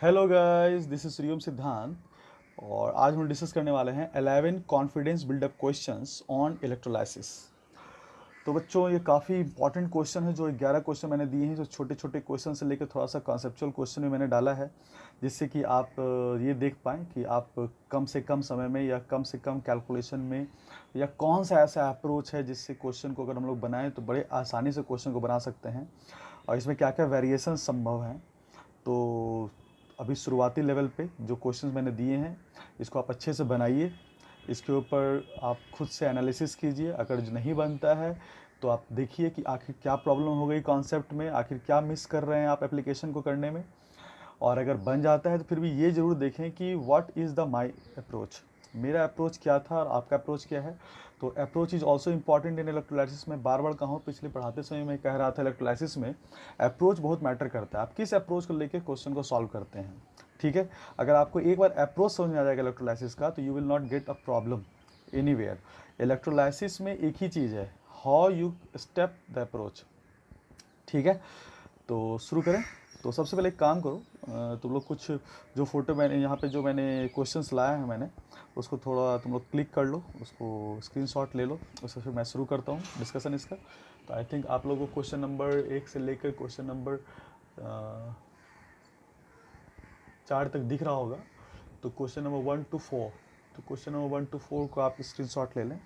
Hello guys, this is Shriom Siddhant. और आज हम डिस्कस करने वाले हैं 11 confidence build up questions on electrolysis. तो बच्चों, ये काफ़ी इंपॉर्टेंट क्वेश्चन है। जो 11 क्वेश्चन मैंने दिए हैं, जो छोटे छोटे क्वेश्चन से लेकर थोड़ा सा कॉन्सेप्चुअल क्वेश्चन भी मैंने डाला है, जिससे कि आप ये देख पाएँ कि आप कम से कम समय में या कम से कम कैलकुलेशन में या कौन सा ऐसा अप्रोच है जिससे क्वेश्चन को अगर हम लोग बनाएं तो बड़े आसानी से क्वेश्चन को बना सकते हैं, और इसमें क्या क्या वेरिएशन संभव हैं। तो अभी शुरुआती लेवल पे जो क्वेश्चंस मैंने दिए हैं, इसको आप अच्छे से बनाइए। इसके ऊपर आप खुद से एनालिसिस कीजिए। अगर जो नहीं बनता है तो आप देखिए कि आखिर क्या प्रॉब्लम हो गई कॉन्सेप्ट में, आखिर क्या मिस कर रहे हैं आप एप्लीकेशन को करने में। और अगर बन जाता है तो फिर भी ये ज़रूर देखें कि what is the my approach, मेरा अप्रोच क्या था और आपका अप्रोच क्या है। तो approach is also important in electrolysis में। बार बार कहूँ, पिछले पढ़ाते समय मैं कह रहा था, इलेक्ट्रोलाइसिस में अप्रोच बहुत मैटर करता है। आप किस अप्रोच को लेकर क्वेश्चन को सॉल्व करते हैं, ठीक है। अगर आपको एक बार अप्रोच समझ में आ जाएगा इलेक्ट्रोलाइसिस का, तो you will not get a problem anywhere. Electrolysis में एक ही चीज़ है, how you step the approach, ठीक है। तो शुरू करें। तो सबसे पहले एक काम करो, तुम लोग कुछ जो फोटो मैंने यहाँ पे जो मैंने क्वेश्चंस लाया है मैंने, उसको थोड़ा तुम लोग क्लिक कर लो, उसको स्क्रीनशॉट ले लो। उससे फिर मैं शुरू करता हूँ डिस्कशन इसका। तो आई थिंक आप लोगों को क्वेश्चन नंबर 1 से लेकर क्वेश्चन नंबर 4 तक दिख रहा होगा। तो क्वेश्चन नंबर 1 to 4, तो क्वेश्चन नंबर 1 to 4 को आप स्क्रीनशॉट ले लें।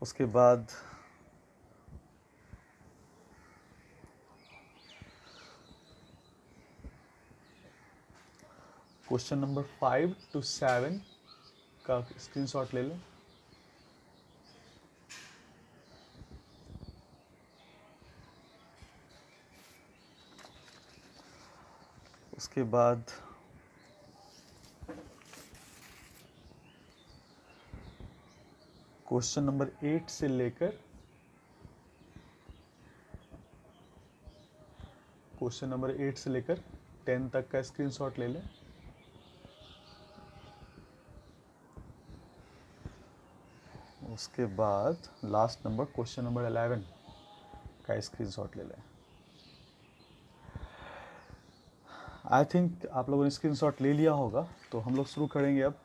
उसके बाद क्वेश्चन नंबर 5 to 7 का स्क्रीनशॉट ले लें। उसके बाद क्वेश्चन नंबर 8 से लेकर क्वेश्चन नंबर 8 से लेकर 10 तक का स्क्रीनशॉट ले लें। उसके बाद लास्ट नंबर क्वेश्चन नंबर 11 का स्क्रीनशॉट ले लें। आई थिंक आप लोगों ने स्क्रीनशॉट ले लिया होगा। तो हम लोग शुरू करेंगे अब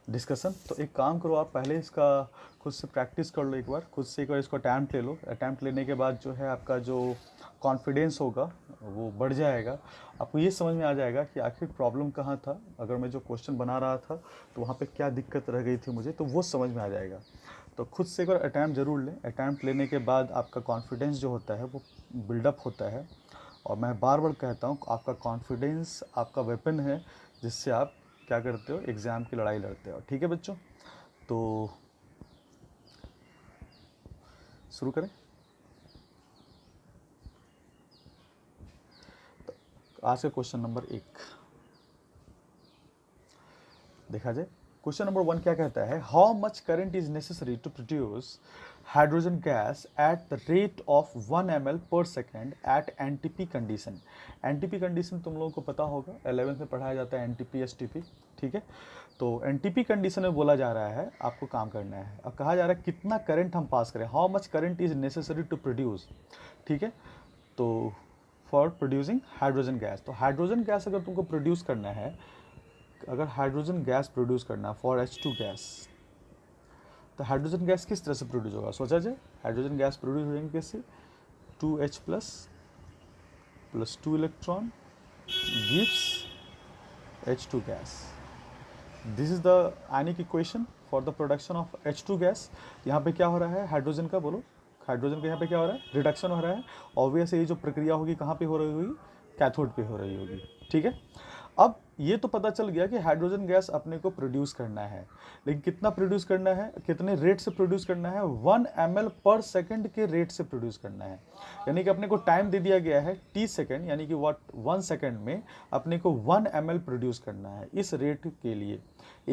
डिस्कशन। तो एक काम करो, आप पहले इसका खुद से प्रैक्टिस कर लो, एक बार खुद से एक बार इसको अटैम्प्ट ले लो। अटैम्प्ट लेने के बाद जो है आपका जो कॉन्फिडेंस होगा वो बढ़ जाएगा। आपको ये समझ में आ जाएगा कि आखिर प्रॉब्लम कहाँ था, अगर मैं जो क्वेश्चन बना रहा था तो वहाँ पे क्या दिक्कत रह गई थी मुझे, तो वो समझ में आ जाएगा। तो खुद से एक बार अटैम्प्ट ज़रूर लें। अटैम्प्ट लेने के बाद आपका कॉन्फिडेंस जो होता है वो बिल्डअप होता है। और मैं बार बार कहता हूँ, आपका कॉन्फिडेंस आपका वेपन है, जिससे आप क्या करते हो, एग्ज़ाम की लड़ाई लड़ते हो, ठीक है बच्चों। तो शुरू करें। तो आज का क्वेश्चन नंबर 1 देखा जाए। क्वेश्चन नंबर 1 क्या कहता है, how much current is necessary to produce hydrogen gas at the rate of 1 ml per second at NTP condition. NTP condition तुम लोगों को पता होगा, 11th में पढ़ाया जाता है एनटीपी एसटीपी, ठीक है। तो एनटीपी कंडीशन में बोला जा रहा है आपको काम करना है। अब कहा जा रहा है कितना करंट हम पास करें, how much current is necessary to produce, ठीक है। तो फॉर प्रोड्यूसिंग हाइड्रोजन गैस, तो हाइड्रोजन गैस अगर तुमको प्रोड्यूस करना है, अगर हाइड्रोजन गैस प्रोड्यूस करना है फॉर H2 गैस, तो हाइड्रोजन गैस किस तरह से प्रोड्यूस होगा, सोचा जाए। हाइड्रोजन गैस प्रोड्यूस हो जाएंगे कैसे, 2H plus 2 electron gives H2 gas. This is the ionic equation for the production of H2 gas. यहाँ पे क्या हो रहा है, हाइड्रोजन का बोलो, हाइड्रोजन का यहाँ पे क्या हो रहा है, रिडक्शन हो रहा है। ऑब्वियस ये जो प्रक्रिया होगी कहाँ पे हो रही होगी, कैथोड पे हो रही होगी, ठीक है। अब ये तो पता चल गया कि हाइड्रोजन गैस अपने को प्रोड्यूस करना है, लेकिन कितना प्रोड्यूस करना है, कितने रेट से प्रोड्यूस करना है, 1 ml पर सेकंड के रेट से प्रोड्यूस करना है। यानी कि अपने को टाइम दे दिया गया है t सेकंड, यानी कि 1 सेकंड में अपने को 1 ml प्रोड्यूस करना है। इस रेट के लिए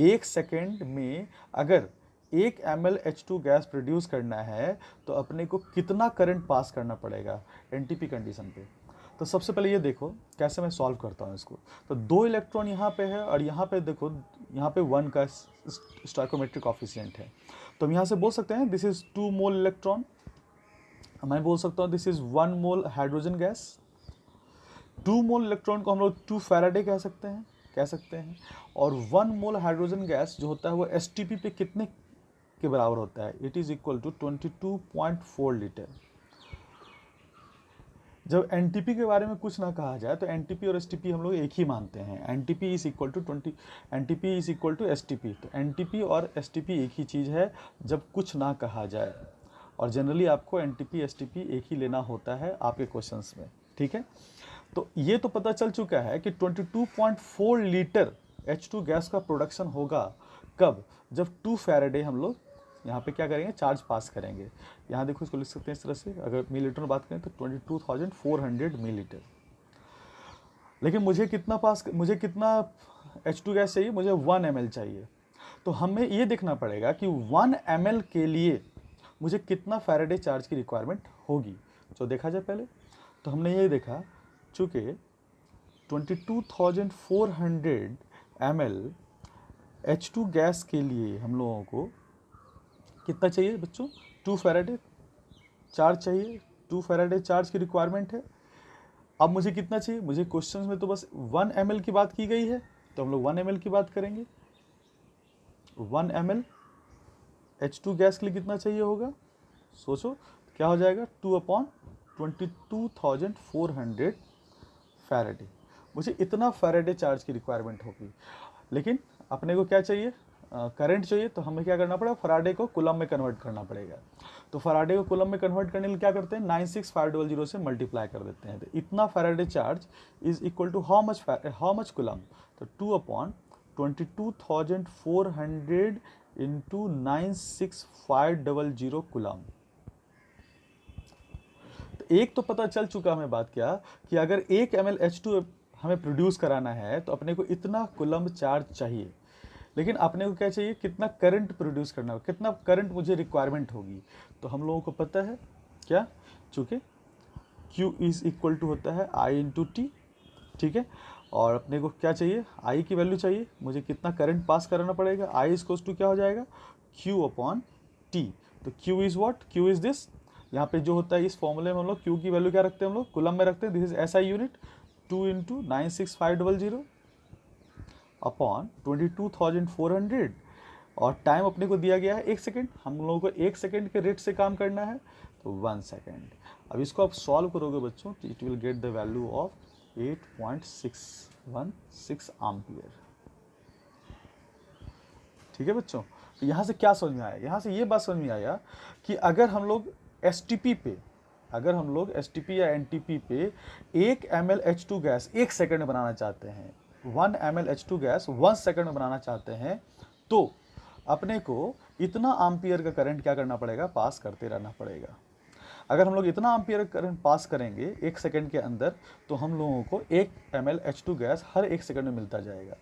1 सेकंड में अगर 1 ml H2 गैस प्रोड्यूस करना है तो अपने को कितना करंट पास करना पड़ेगा एनटीपी कंडीशन पे। तो सबसे पहले ये देखो कैसे मैं सॉल्व करता हूँ इसको। तो 2 इलेक्ट्रॉन यहाँ पे है और यहाँ पे देखो, यहाँ पे 1 का स्टोइकोमेट्रिक कोफिशिएंट है। तो हम यहाँ से बोल सकते हैं दिस इज 2 मोल इलेक्ट्रॉन, मैं बोल सकता हूँ this is 1 mole hydrogen gas. 2 mole electron को हम लोग 2 फैराडे कह सकते हैं। और 1 मोल हाइड्रोजन गैस जो होता है वो एसटीपी पे कितने के बराबर होता है? It is equal to 22.4 litre. जब एनटीपी के बारे में कुछ ना कहा जाए तो एनटीपी और एसटीपी हम लोग एक ही मानते हैं। NTP is equal to 20, NTP is equal to STP. तो एनटीपी और एसटीपी एक ही चीज़ है जब कुछ ना कहा जाए, और जनरली आपको एनटीपी एसटीपी एक ही लेना होता है आपके क्वेश्चंस में, ठीक है। तो ये तो पता चल चुका है कि 22.4 लीटर H2 गैस का प्रोडक्शन होगा कब? जब 2 फैराडे हम लोग यहाँ पे क्या करेंगे, चार्ज पास करेंगे। यहाँ देखो इसको लिख सकते हैं इस तरह से, अगर मिलीलीटर में बात करें तो 22,400 मिलीलीटर। लेकिन मुझे कितना H2 गैस चाहिए? मुझे 1 ml चाहिए। तो हमें ये देखना पड़ेगा कि 1 ml के लिए मुझे कितना फैराडे चार्ज की रिक्वायरमेंट होगी। तो देखा जाए पहले, तो हमने ये देखा चूँकि 22,400 ml H2 गैस के लिए हम लोगों को कितना चाहिए बच्चों? 2 फैराडे चार्ज चाहिए। 2 फैराडे चार्ज की रिक्वायरमेंट है। अब मुझे कितना चाहिए? मुझे क्वेश्चंस में तो बस 1 ml की बात की गई है, तो हम लोग 1 ml की बात करेंगे। 1 ml H2 गैस के लिए कितना चाहिए होगा? सोचो क्या हो जाएगा? 2/22,400 फैराडे। मुझे इतना फैराडे चार्ज की रिक्वायरमेंट होगी। लेकिन अपने को क्या चाहिए? करंट चाहिए। तो हमें क्या करना पड़ेगा? फैराडे को कूलम में कन्वर्ट करना पड़ेगा। तो फैराडे को कूलम में कन्वर्ट करने के लिए क्या करते हैं? 96500 से मल्टीप्लाई कर देते हैं। तो इतना faraday charge is equal to how much coulomb? तो 2/22,400 इंटू 96500 कूलम। तो एक तो पता चल चुका हमें बात क्या, कि अगर 1 ml H2 हमें प्रोड्यूस कराना है तो अपने को इतना कूलम चार्ज चाहिए। लेकिन अपने को क्या चाहिए? कितना करंट प्रोड्यूस करना होगा, कितना करंट मुझे रिक्वायरमेंट होगी। तो हम लोगों को पता है क्या, चूँकि Q इज इक्वल टू होता है I इंटू टी, ठीक है। और अपने को क्या चाहिए? I की वैल्यू चाहिए। मुझे कितना करंट पास कराना पड़ेगा? I इज टू क्या हो जाएगा? Q upon T. तो Q is what? Q is this. यहाँ पे जो होता है इस फॉर्मूले में हम लोग Q की वैल्यू क्या रखते हैं? हम लोग कूलम में रखते हैं। This is SI unit. 2 into 96500 upon 22,400, और टाइम अपने को दिया गया है 1 सेकेंड। हम लोगों को 1 सेकेंड के रेट से काम करना है, तो 1 सेकेंड। अब इसको आप सॉल्व करोगे बच्चों तो it will get the value of 8.616 ampere. ठीक है बच्चों। तो यहाँ से क्या समझ में आया? यहाँ से ये बात समझ में आया कि अगर हम लोग एसटीपी या एनटीपी पे 1 ml H2 गैस 1 सेकेंड में बनाना चाहते हैं, 1 ml H2 गैस 1 सेकेंड में बनाना चाहते हैं, तो अपने को इतना एम्पियर का करंट क्या करना पड़ेगा? पास करते रहना पड़ेगा। अगर हम लोग इतना एम्पियर करंट पास करेंगे 1 सेकेंड के अंदर, तो हम लोगों को 1 ml H2 गैस हर 1 सेकेंड में मिलता जाएगा।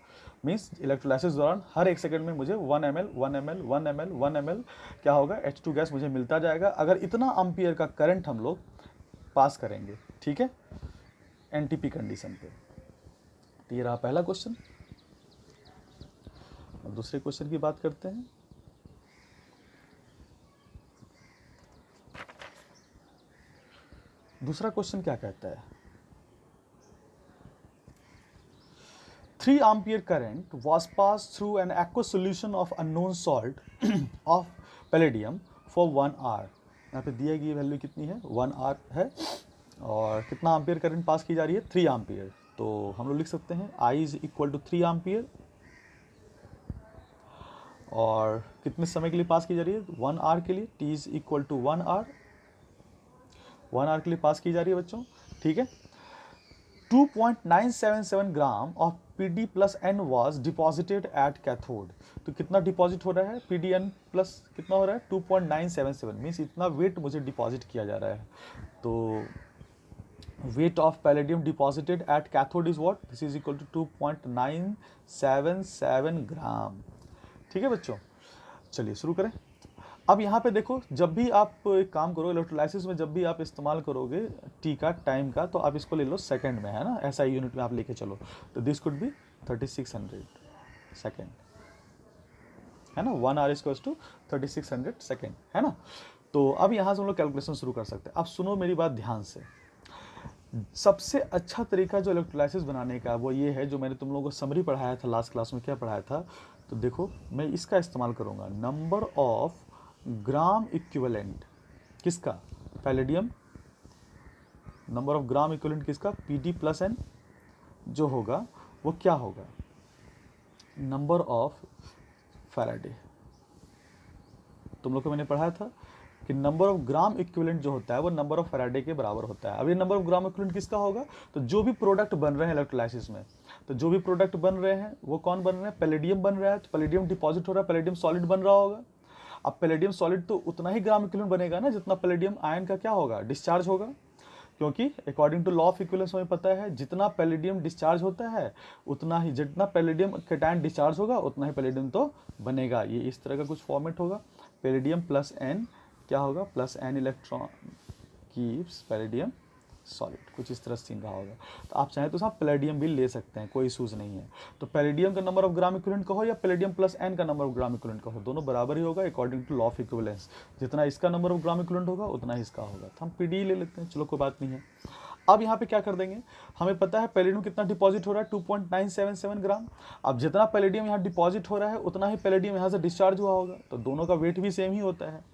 मीन्स इलेक्ट्रोलाइसिस दौरान हर 1 सेकेंड में मुझे 1 ml क्या होगा? H2 गैस मुझे मिलता जाएगा, अगर इतना एम्पियर का करंट हम लोग पास करेंगे, ठीक है, एनटीपी कंडीशन पे। तो ये रहा पहला क्वेश्चन। अब दूसरे क्वेश्चन की बात करते हैं। दूसरा क्वेश्चन क्या कहता है? 3 ampere current was passed through an aqueous solution of unknown salt of palladium for 1 hour। यहाँ पे दिया गई वैल्यू कितनी है? 1 hour है। और कितना एम्पियर करंट पास की जा रही है? 3 एम्पियर। तो हम लोग लिख सकते हैं I is equal to 3 ampere. और कितने समय के लिए पास की जा रही है? 1 आवर के लिए। T is equal to 1 hour. 1 hour के लिए पास की जा रही है बच्चों, ठीक है। 2.977 gram of PD plus N was deposited at cathode. तो कितना डिपॉजिट हो रहा है? PDN प्लस कितना हो रहा है? 2.977। मीन्स इतना वेट मुझे डिपॉजिट किया जा रहा है। तो weight of palladium deposited at cathode is what? This is equal to 2.977 gram. ठीक है बच्चों, चलिए शुरू करें। अब यहाँ पे देखो, जब भी आप एक काम करो इलेक्ट्रोलाइसिस में, जब भी आप इस्तेमाल करोगे टी का, टाइम का, तो आप इसको ले लो सेकंड में, है ना, ऐसा यूनिट में आप लेके चलो। तो दिस कुड बी 3600 सेकंड, है ना। 1 आवर इज टू 3600 सेकंड, है ना। तो अब यहाँ से हम लोग कैलकुलेशन शुरू कर सकते हैं। अब सुनो मेरी बात ध्यान से। सबसे अच्छा तरीका जो इलेक्ट्रोलाइसिस बनाने का वो ये है, जो मैंने तुम लोगों को समरी पढ़ाया था लास्ट क्लास में। क्या पढ़ाया था? तो देखो मैं इसका इस्तेमाल करूँगा, नंबर ऑफ ग्राम इक्विवेलेंट किसका? Palladium. Number of gram equivalent किसका? Pd plus n। जो होगा वो क्या होगा? Number of Faraday. तुम लोग को मैंने पढ़ाया था कि नंबर ऑफ ग्राम इक्विवेलेंट जो होता है वो नंबर ऑफ फैराडे के बराबर होता है। अब ये नंबर ऑफ ग्राम इक्विवेलेंट किसका होगा? तो जो भी प्रोडक्ट बन रहे हैं इलेक्ट्रोलाइसिस में, तो जो भी प्रोडक्ट बन रहे हैं वो कौन बन रहे हैं? पैलेडियम बन रहा है, तो पैलेडियम डिपॉजिट हो रहा है, पैलेडियम सॉलिड बन रहा होगा। अब पैलेडियम सॉलिड तो उतना ही ग्राम इक्विवेलेंट बनेगा ना जितना पैलेडियम आयन का क्या होगा? डिस्चार्ज होगा। क्योंकि according to law of equivalence हमें पता है जितना पैलेडियम डिस्चार्ज होता है उतना ही, जितना पैलेडियम कैटायन डिस्चार्ज होगा उतना ही पैलेडियम तो बनेगा। ये इस तरह का कुछ फॉर्मेट होगा। पैलेडियम प्लस n क्या होगा? Plus n electron keeps palladium solid, कुछ इस तरह सीन रहा होगा। तो आप चाहें तो साहब पैलेडियम भी ले सकते हैं, कोई इशूज़ नहीं है। तो पैलेडियम का नंबर ऑफ ग्राम इक्विवेलेंट कहो या पैलेडियम प्लस n का नंबर ऑफ ग्राम इक्विवेलेंट कहो, दोनों बराबर ही होगा according to law of equivalence. जितना इसका नंबर ऑफ ग्राम इक्विवेलेंट होगा उतना ही इसका होगा। तो हम पीडी ले लेते हैं, चलो कोई बात नहीं है। अब यहाँ पे क्या कर देंगे, हमें पता है पैलेडियम कितना डिपॉजिट हो रहा है? 2.977 ग्राम। अब जितना पैलेडियम यहाँ डिपॉजिट हो रहा है उतना ही पैलेडियम यहाँ से डिस्चार्ज हुआ होगा, तो दोनों का वेट भी सेम ही होता है।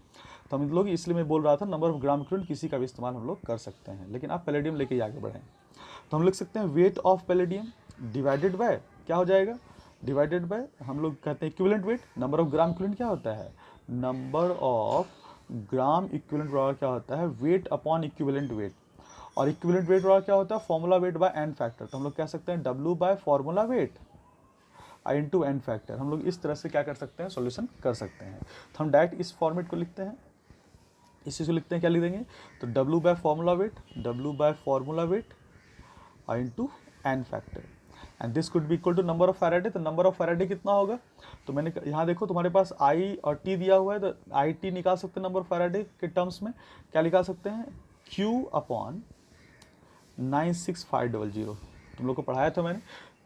तो हम लोग, इसलिए मैं बोल रहा था नंबर ऑफ ग्राम इक्विवेलेंट किसी का भी इस्तेमाल हम लोग कर सकते हैं, लेकिन आप पैलेडियम लेके ही आगे बढ़ें। तो हम लिख सकते हैं weight of palladium divided by क्या हो जाएगा? डिवाइडेड बाय हम लोग कहते हैं equivalent weight. Number of gram equivalent क्या होता है? नंबर ऑफ ग्राम इक्विवेलेंट बराबर क्या होता है? Weight upon equivalent weight. और इक्विवेलेंट वेट बराबर क्या होता है? Formula weight by N factor. तो हम लोग कह सकते हैं W by formula weight into N factor. हम लोग इस तरह से क्या कर सकते हैं? सॉल्यूशन कर सकते हैं। तो हम डायरेक्ट इस फॉर्मेट को लिखते हैं, इसी से लिखते हैं। क्या लिख देंगे? तो W by formula weight into N factor, and this could be equal to number of faraday. तो नंबर ऑफ फैराडे कितना होगा? तो मैंने यहाँ देखो तुम्हारे पास I और T दिया हुआ है, तो IT निकाल सकते हैं नंबर ऑफ फैराडे के टर्म्स में। क्या निकाल सकते हैं? Q upon 96500। तुम लोग को पढ़ाया था मैंने,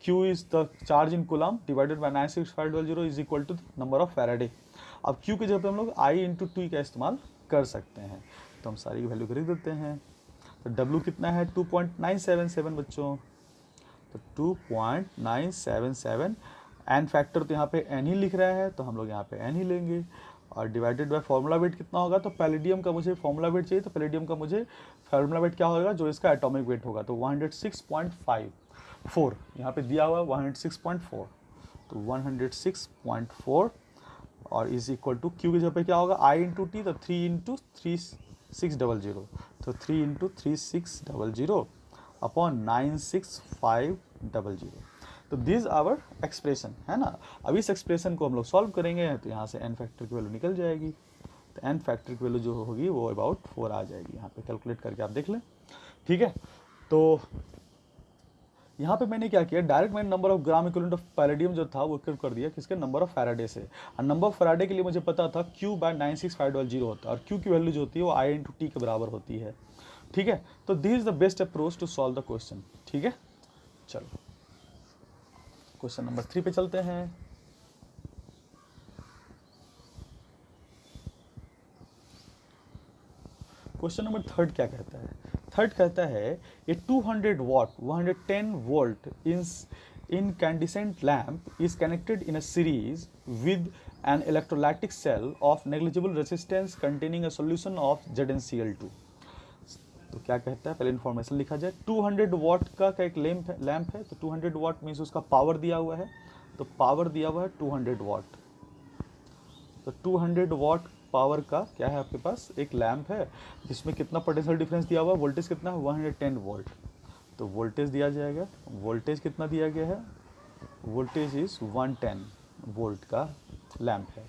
Q is the charge in coulomb divided by 96500 is equal to number of faraday. अब Q की जगह पे हम लोग I इंटू T का इस्तेमाल कर सकते हैं, तो हम सारी वैल्यू खरीद देते हैं। तो W कितना है? 2.977 बच्चों, तो 2.977। एन फैक्टर तो यहाँ पे n ही लिख रहा है, तो हम लोग यहाँ पे n ही लेंगे। और डिवाइडेड बाय फॉर्मूला वेट कितना होगा? तो पैलेडियम का मुझे फॉर्मूला वेट चाहिए, तो पैलेडियम का मुझे फॉर्मूला वेट क्या होगा? जो इसका एटॉमिक वेट होगा, तो 106.54 यहाँ पे दिया हुआ है, 106.4। तो 106.4 और इज इक्वल टू Q की जगह पे क्या होगा? I इंटू T, तो 3 इंटू 3600, तो 3 इंटू 3600 अपॉन 96500। तो दिस आवर एक्सप्रेशन है ना। अब इस एक्सप्रेशन को हम लोग सॉल्व करेंगे, तो यहाँ से एन फैक्टर की वैल्यू निकल जाएगी। तो एन फैक्टर की वैल्यू जो होगी वो अबाउट 4 आ जाएगी। यहाँ पे कैलकुलेट करके आप देख लें, ठीक है। तो यहाँ पे मैंने क्या किया, डायरेक्ट मैंने number of gram equivalent of palladium जो था वो कर दिया किसके? नंबर ऑफ फैराडे से। और नंबर ऑफ फैराडे के लिए मुझे पता था Q बाय 96500 होता है, और Q की वैल्यू जो होती है वो I इंटू T के बराबर होती है, ठीक है। तो this is the best approach to solve the question, ठीक है। चलो क्वेश्चन नंबर 3 पे चलते हैं। क्वेश्चन नंबर 3 क्या कहता है? 3 कहता है ए 200 वाट 110 volt incandescent lamp is connected in a series with an electrolytic cell of negligible resistance containing a solution of ZnCl2। तो क्या कहता है, पहले इन्फॉर्मेशन लिखा जाए। 200 वाट का एक लैंप है, तो 200 वाट मीन्स उसका पावर दिया हुआ है, तो पावर दिया हुआ है 200 वाट। तो 200 वाट पावर का क्या है आपके पास? एक लैंप है जिसमें कितना पोटेंशियल डिफरेंस दिया हुआ है? वोल्टेज कितना है? 110 वोल्ट। तो वोल्टेज दिया जाएगा, वोल्टेज कितना दिया गया है? वोल्टेज इज 110 वोल्ट का लैंप है,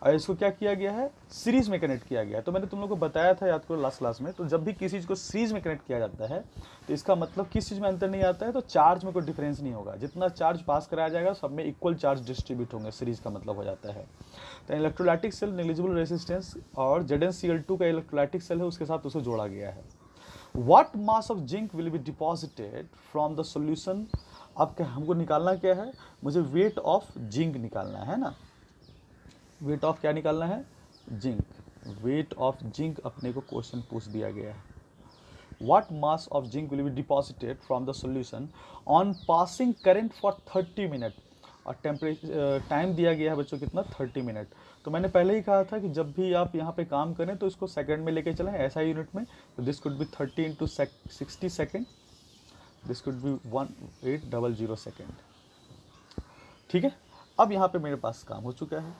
और इसको क्या किया गया है? सीरीज में कनेक्ट किया गया है। तो मैंने तुम लोगों को बताया था, याद करो लास्ट क्लास में, तो जब भी किसी चीज़ को सीरीज में कनेक्ट किया जाता है तो इसका मतलब किस चीज़ में अंतर नहीं आता है? तो चार्ज में कोई डिफरेंस नहीं होगा। जितना चार्ज पास कराया जाएगा सब में इक्वल चार्ज डिस्ट्रीब्यूट होंगे, सीरीज का मतलब हो जाता है। तो इलेक्ट्रोलाइटिक सेल नेग्लिजिबल रेजिस्टेंस और ZnCl2 का इलेक्ट्रोलाइटिक सेल है, उसके साथ उसे जोड़ा गया है। What mass of zinc will be deposited from the solution? अब क्या हमको निकालना क्या है? मुझे वेट ऑफ जिंक निकालना है ना। वेट ऑफ क्या निकालना है? जिंक। वेट ऑफ जिंक अपने को क्वेश्चन पूछ दिया गया है। What mass of zinc will be deposited from the solution on passing current for 30 minute, और टेम्परेचर टाइम दिया गया है बच्चों कितना 30 मिनट। तो मैंने पहले ही कहा था कि जब भी आप यहाँ पे काम करें तो इसको सेकंड में लेके चलें ऐसा यूनिट में। तो this could B 30 into 60 second, this could B 1800 second. ठीक है, अब यहाँ पे मेरे पास काम हो चुका है।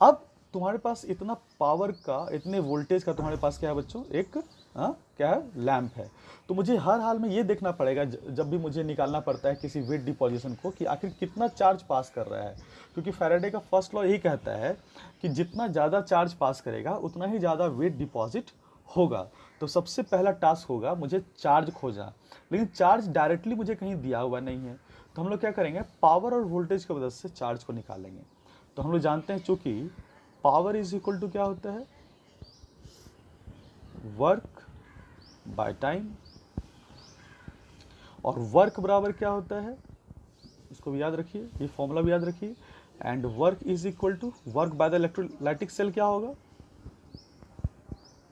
अब तुम्हारे पास इतना पावर का, इतने वोल्टेज का तुम्हारे पास क्या है बच्चों, एक क्या है, लैंप है। तो मुझे हर हाल में ये देखना पड़ेगा जब भी मुझे निकालना पड़ता है किसी वेट डिपोजिशन को, कि आखिर कितना चार्ज पास कर रहा है। क्योंकि फैराडे का फर्स्ट लॉ यही कहता है कि जितना ज़्यादा चार्ज पास करेगा उतना ही ज़्यादा वेट डिपॉजिट होगा। तो सबसे पहला टास्क होगा मुझे चार्ज खोजना, लेकिन चार्ज डायरेक्टली मुझे कहीं दिया हुआ नहीं है। तो हम लोग क्या करेंगे, पावर और वोल्टेज की मदद से चार्ज को निकालेंगे। तो हम लोग जानते हैं चूंकि पावर इज इक्वल टू क्या होता है, वर्क बाय टाइम, और वर्क बराबर क्या होता है, इसको भी याद रखिए, ये फॉर्मूला भी याद रखिए। And work is equal to work by the electrolytic cell क्या होगा,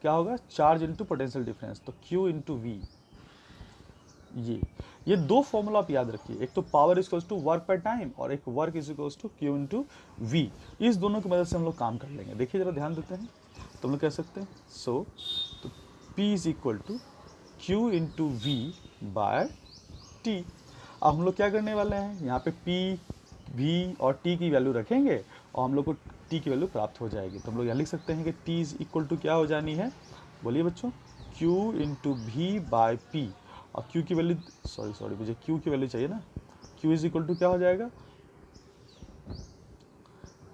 क्या होगा, चार्ज इनटू पोटेंशियल डिफरेंस, तो Q इंटू वी। ये दो फॉर्मूला आप याद रखिए, एक तो power is equal to work by time और एक work is equal to Q into V. इस दोनों की मदद से हम लोग काम कर लेंगे। देखिए जरा ध्यान देते हैं, तो हम लोग कह सकते हैं तो P is equal to Q into V by T. अब हम लोग क्या करने वाले हैं, यहाँ पे P, V और T की वैल्यू रखेंगे और हम लोग को T की वैल्यू प्राप्त हो जाएगी। तो हम लोग यहाँ लिख सकते हैं कि T इज इक्वल टू क्या हो जानी है, बोलिए बच्चों, Q into V by P. और Q की वैल्यू, सॉरी मुझे Q की वैल्यू चाहिए ना, Q इज इक्वल टू क्या हो जाएगा,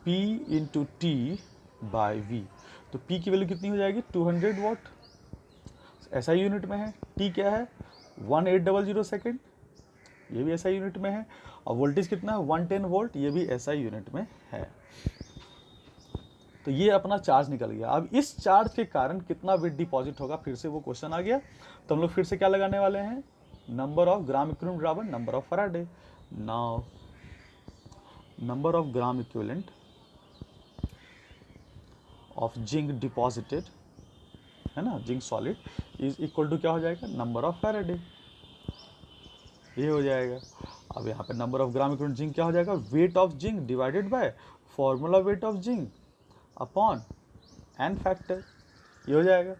P into T by V. तो P की वैल्यू कितनी हो जाएगी, 200 वाट, ऐसा यूनिट में है। T क्या है, 1800 सेकेंड, ये भी ऐसा यूनिट में है। और वोल्टेज कितना है, 110 वोल्ट, ये भी ऐसा यूनिट में है। तो ये अपना चार्ज निकल गया। अब इस चार्ज के कारण कितना वेट डिपॉजिट होगा, फिर से वो क्वेश्चन आ गया। तो हम लोग फिर से क्या लगाने वाले हैं, नंबर ऑफ ग्राम इक्विवेलेंट बराबर number of faraday. Now number of gram equivalent of zinc deposited, है ना, zinc solid, is equal to क्या हो जाएगा, नंबर ऑफ फैराडे, ये हो जाएगा। अब यहाँ पे number of gram equivalent zinc क्या हो जाएगा, weight of zinc divided by formula weight of zinc upon N factor, ये हो जाएगा।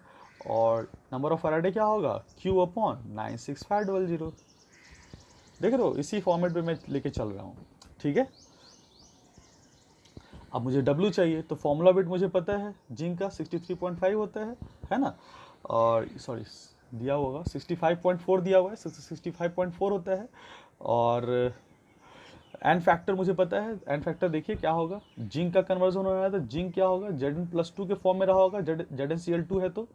और नंबर ऑफ फैराडे क्या होगा, Q अपॉन 96500। देख रहे हो, इसी फॉर्मेट में मैं लेके चल रहा हूँ। ठीक है, अब मुझे W चाहिए, तो फॉर्मूला वेट मुझे पता है जिंक का 63.5 होता है ना, और सॉरी दिया होगा 65.4 दिया हुआ है, 65.4 होता है। और एन फैक्टर मुझे पता है, एन फैक्टर देखिए क्या होगा, जिंक का कन्वर्जन हो रहा है तो जिंक क्या होगा, Zn+2 के फॉर्म में रहा होगा, ZnCl2 है तो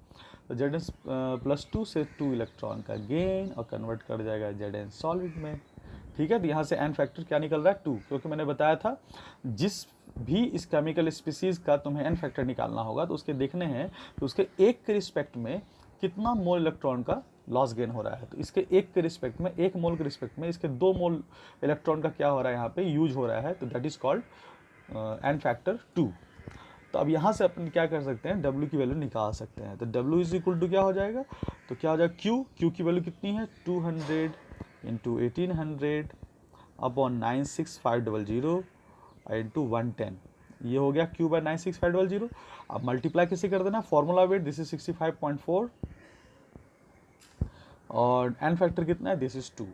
Zn+2 से 2 इलेक्ट्रॉन का गेन और कन्वर्ट कर जाएगा Zn सॉलिड में। ठीक है, तो यहाँ से एन फैक्टर क्या निकल रहा है, 2, क्योंकि मैंने बताया था जिस भी इस केमिकल स्पीसीज का तुम्हें एन फैक्टर निकालना होगा तो उसके देखने हैं कि उसके एक के रिस्पेक्ट में कितना मोल इलेक्ट्रॉन का लॉस गेन हो रहा है। तो इसके एक के रिस्पेक्ट में, एक मोल के रिस्पेक्ट में इसके 2 मोल इलेक्ट्रॉन का क्या हो रहा है, यहाँ पे यूज हो रहा है, तो that is called an factor 2। तो अब यहाँ से अपन क्या कर सकते हैं, W की वैल्यू निकाल सकते हैं। तो W इज इक्वल टू क्या हो जाएगा, तो क्या हो जाएगा, Q की वैल्यू कितनी है, 200 इंटू 1800 अपॉन 96500 इंटू 110, ये हो गया Q बाय 96500। अब मल्टीप्लाई कैसे कर देना, फॉर्मूला वेट दिस इज 65.4 और एन फैक्टर कितना है, दिस इज 2।